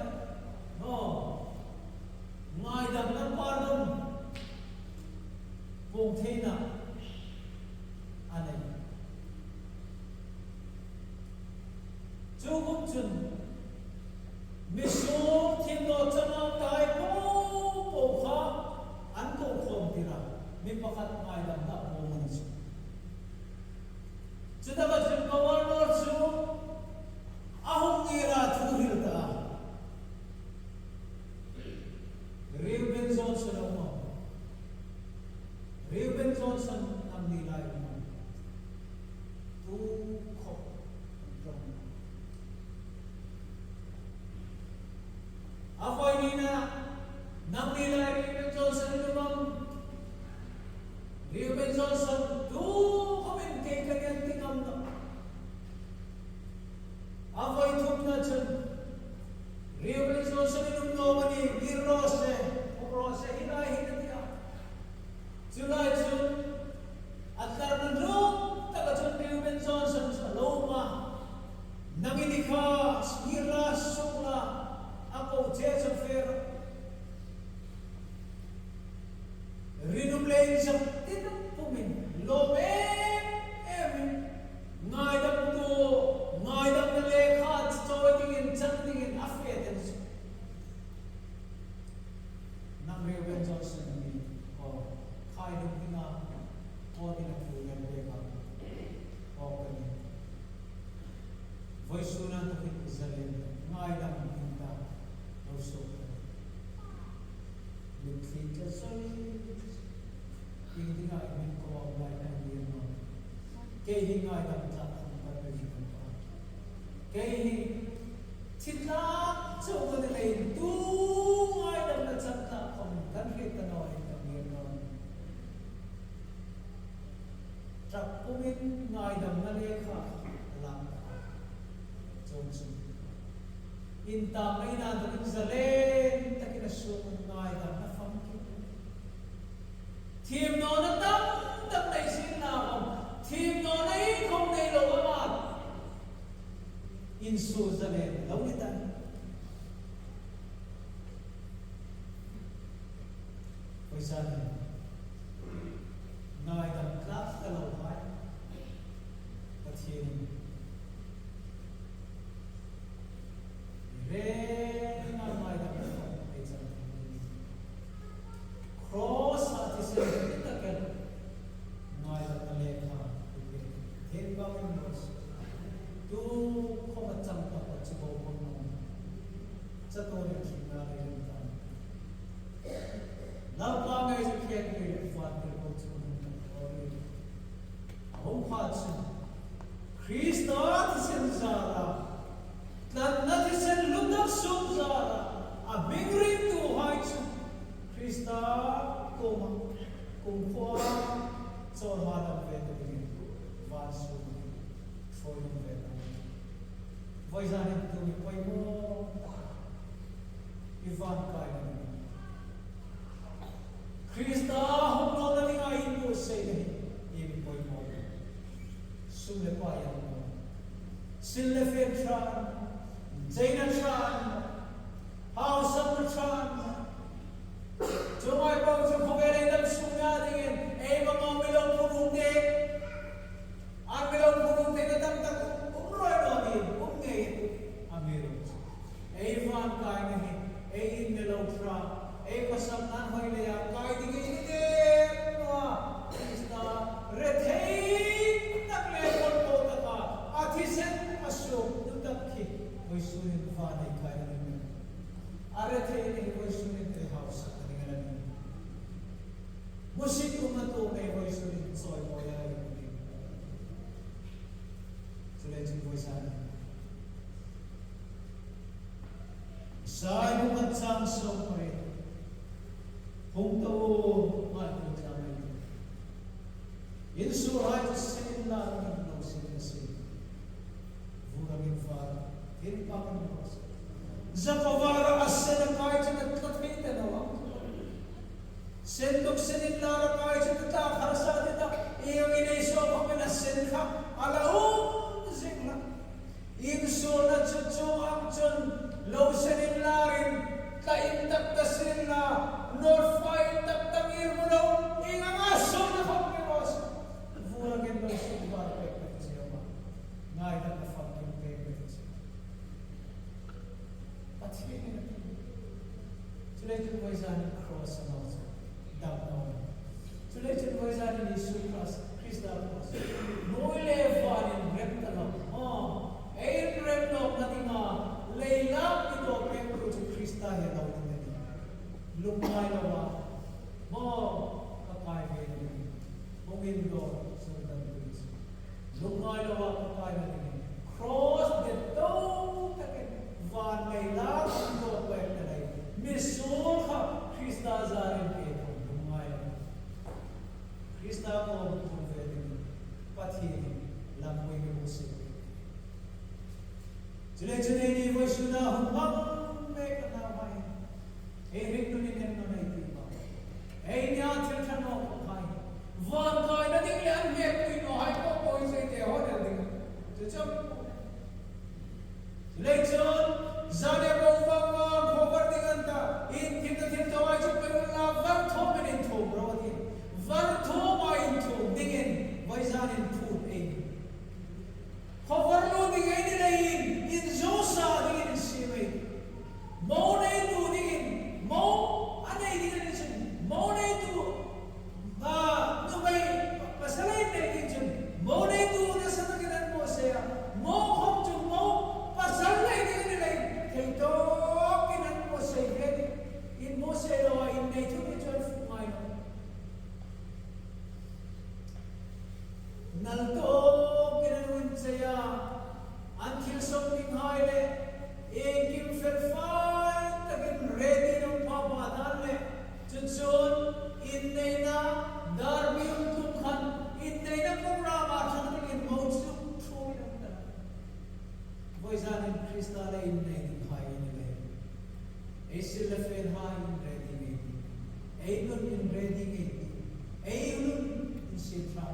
ngay dam ng pardon, kung tina, anay. Cukup jun, miso tino tanang kahit po ka, anto kong tira, may pakat ngay dam na po mo niso. Sudah ka jun kawan orso, ahong ira tuhil ta. na nang nila Reuben Johnson lumang Reuben Johnson do kami kay kanyang tingam na avoy thum na dyan Reuben Johnson inumno ni Rose hinahin na tiya July June at karnanong taga dyan Reuben Johnson sa Loma nanginika Mira Sukla ako Jesu Fer Rinumlayin sa tinampumin Lomen Emin Ngaydam to Ngaydam na lekhat Tingin Tingin Afetens Nang Reuben Johnson ni Kaidong ina Tinagpunan lekhat Kani Voice sunan takit Israel Ngaydam Hinta Rosok Lutkita Soy Hindi nga imin ko ang lahat ng diyan mo. Kaya hinga ang takang pagkagitan pa. Kaya titlak sa uko nila yung tungay ng natsakta kung kanrit na nawin ng diyan mo. Trak pumin nga idam na lekha lang ka. Johnson. Inta may nadaming zalen takinasyon nga idam na funky. Team no na tam na isin na ako. Team no na ikong na ilowamat. Inso zalen. Launitan. Oy sana. Na itang klap kalawhan. At hirin. Ren na mga itang klap. Cross at isin. Miss Chile chile ni voi sudah humbang mereka nawai. Rik tu ni nen nanai tiba. Nya cerita no hai. Wan kai na ding lian me kui no hai ko koi se te ho de ding. Chum. Chile chon zane bo wa khobar ding anta. In tim to ai chu pe la var tho men in tho bro di. Var tho ma in tho ding in vai zan in thu ei. Khobar lo ding ei ni lai in zo sa ding in si mai. Mo nei tu ding in mo anai ding in si. Mo nei tu nu mai pasalai nei ding chun. Mo nei tu na sa ta kinan mo se ya. Mo khom chu mo pasalai ding ni lai. Thei to kinan mo se he in mo se lo in nei thu ni chun fu mai no. Nal to kinan win se ya. Until something high le. Kim fer fai takin ready no papa dan le. Chun in nei na dar mi tum khan in nei na pura ma khan in mo chu thu ni na. Voi zan in Krista le in nei ni high in le. Esil le fer high in ready me. Nun in ready me. Nun in sit tra.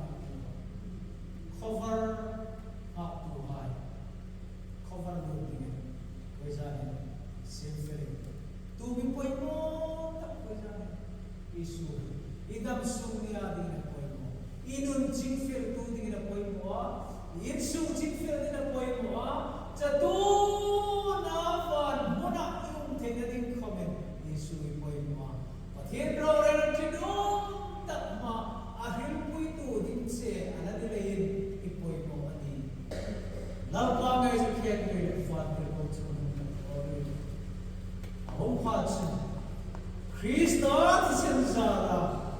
Cover up to high. Cover looking. Voi zan sinful. Tu mi poi mo tak voi zan. Isu idam sumia ding poi mo inun jingfil tu ding na poi mo insu jingfil ding na poi mo cha tu na van mona yung theng ding comment isu poi mo pathen ro ren tidum tak ma ahil pui tu ding se ana dilein i poi mo ani law pa ngai se khen ni fan de ko chu hom pha chu Krista tisen zara,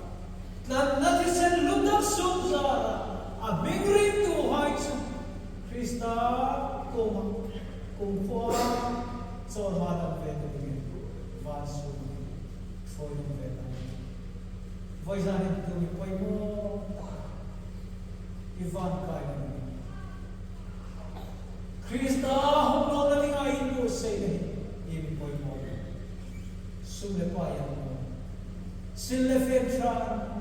dan natisen lutak sum zara, abingrin tu haisu. Krista kumpuа sol hadam vetu din, vasu foyum vetu. Voizanin tu ipoi mo, Ivan kaya. Krista humlo na tingayin mo sa ilahin, ipoi mo. Sumle payang mo. Sille fetran,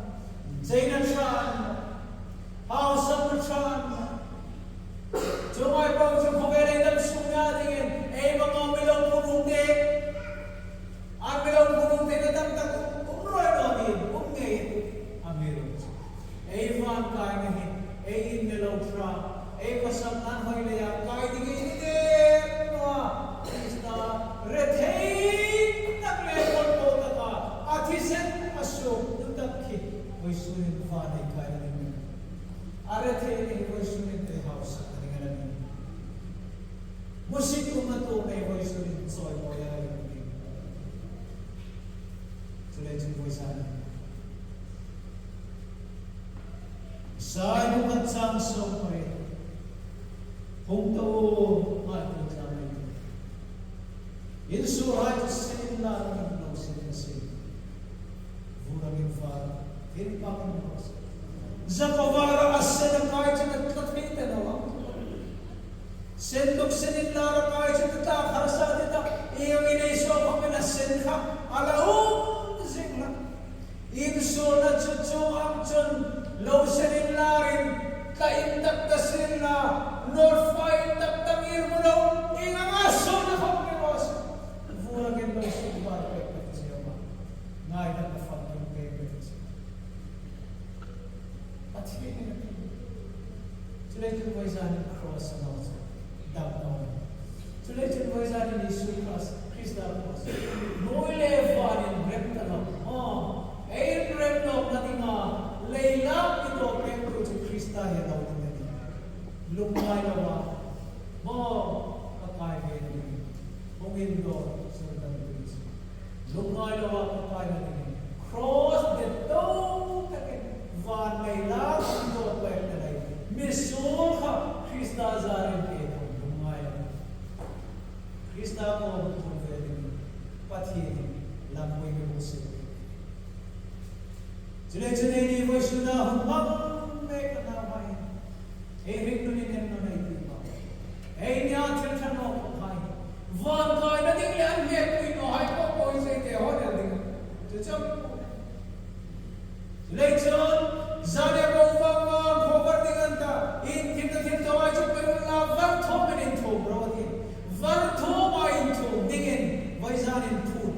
Zaina tran, Hausam tran. Jumay pang sa kongere ng sungadingin, mga milong pununte. Ang milong pununte na tamtak, umroy namin, ngayon, amirong. Van kaya ngayon, in milong tran, pasamnan hoy laya, kaya di kayo din, Krista, retay. Voi sunin fane kaya ni. Arate ni voi sunin te house ani ngani. Musik umato may voi sunin soy boya ni. Sulit voi sana. Sai mo katsang so pre. Hong to ma to jamay. Insu hay sin la no sin sin. Vuragin fa in Papanos. Zakovara asen kai chit tatmite no. Senduk senin lara kai chit ta kharsa dita iyo inay so pamela senha alaum zingla. In so na chuchu amchun low senin larin ka indak tasin na north fight tak tamir mo daw inga aso na pamperos. Vuragin daw subar pekpek siya ba. Ngai na pafakin pekpek siya. Today to boys on the cross and also down down. Today to boys on the issue cross, Christ the cross. No levan in reptalo. Ain reptalo nating layla ito pekto to Christa ya daw din. Lumay lawa. Mo kakay din. Bumindo sa tandulis. Lumay lawa kakay din. Cross the down takin. Van may lang ito pwede na rin. Misul ka, Krista zarin ito. Lumaya. Krista ko kung pwede pati lampoy ng musik. Chile-chile ni voi sudah humbang mereka nawai. Rik tu ni nen nanai tiba. Nya cerita no Tujuh. Lekson zane bawang khobar dengan ta in kita awai cukup la vartho menin tho brodi vartho main tho dengan waizanin food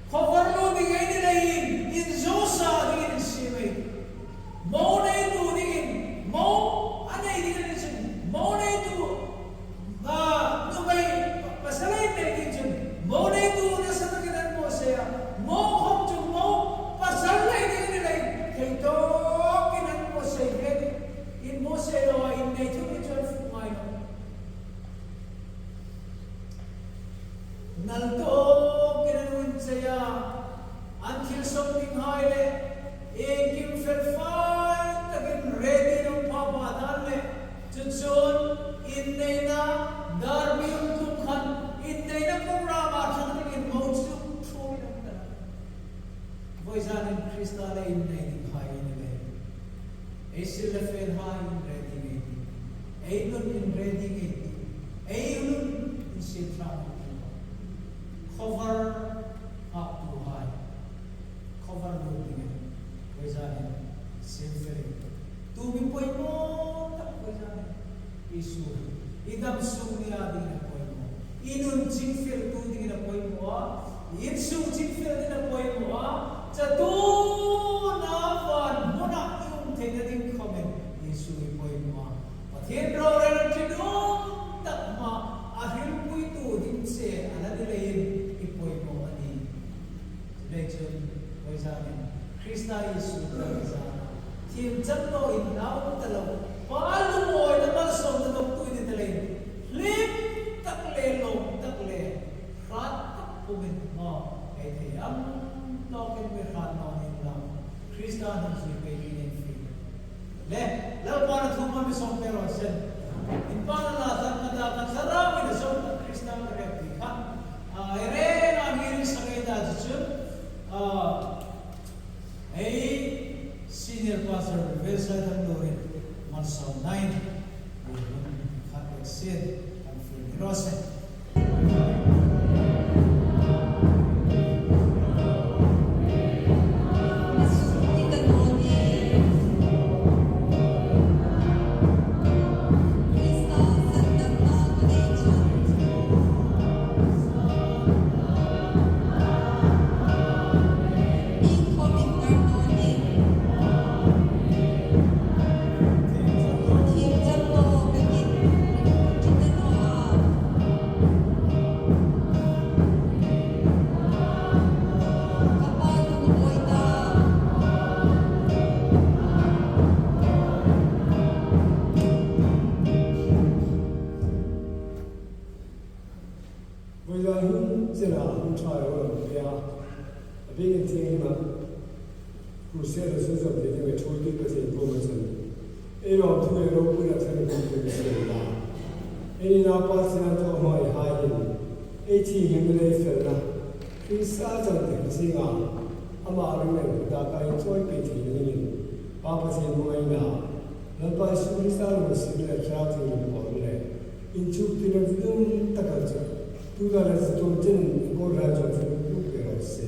khobar lo dengan ini lain in zosa dengan simai mau naik tu dengan mau anai dengan jen mau naik tu Dubai pasalain dengan jen mau naik tu nasa dengan mau saya mau hom tu mau pasalain dengan lain itu dengan mau saya in mau saya in naik tu dengan fumai nalto dengan saya until something high le kim felfai takin ready no papa dalle chun in neina darbium tukhan in neina program athang in mochu thoi na voisan in crystal in neina high in le esil fel high in ready me einun in ready me einun in sitra cover up to high cover looking voisan sinfering tu mi poi mo tak voisan isu idam sung ni adi na poi mo inun jinfir tu ding na poi mo insu jinfir din na poi mo cha tu na van mo na yung thena ding comment isu i poi mo pathen ro ra tidum tak ma ahil pui tu din se ala dilein i poi mo ani legend voisan Krishna Yesu Krishna Tim Jamno in now talo palu mo na malsom na doktu ni talay lim takle rat pumin mo ay am token me rat no in lam Krishna Yesu Krishna fi le law para thuma mi som pero sen in para la tan na kan sarami na som Krishna repti ha ere na ngiri sakita jun Senior Pastor Wilson Loren Mansau 9 Khatak Sid and Phil Rosen tu la la sto ten ko ra jo fu ku pero se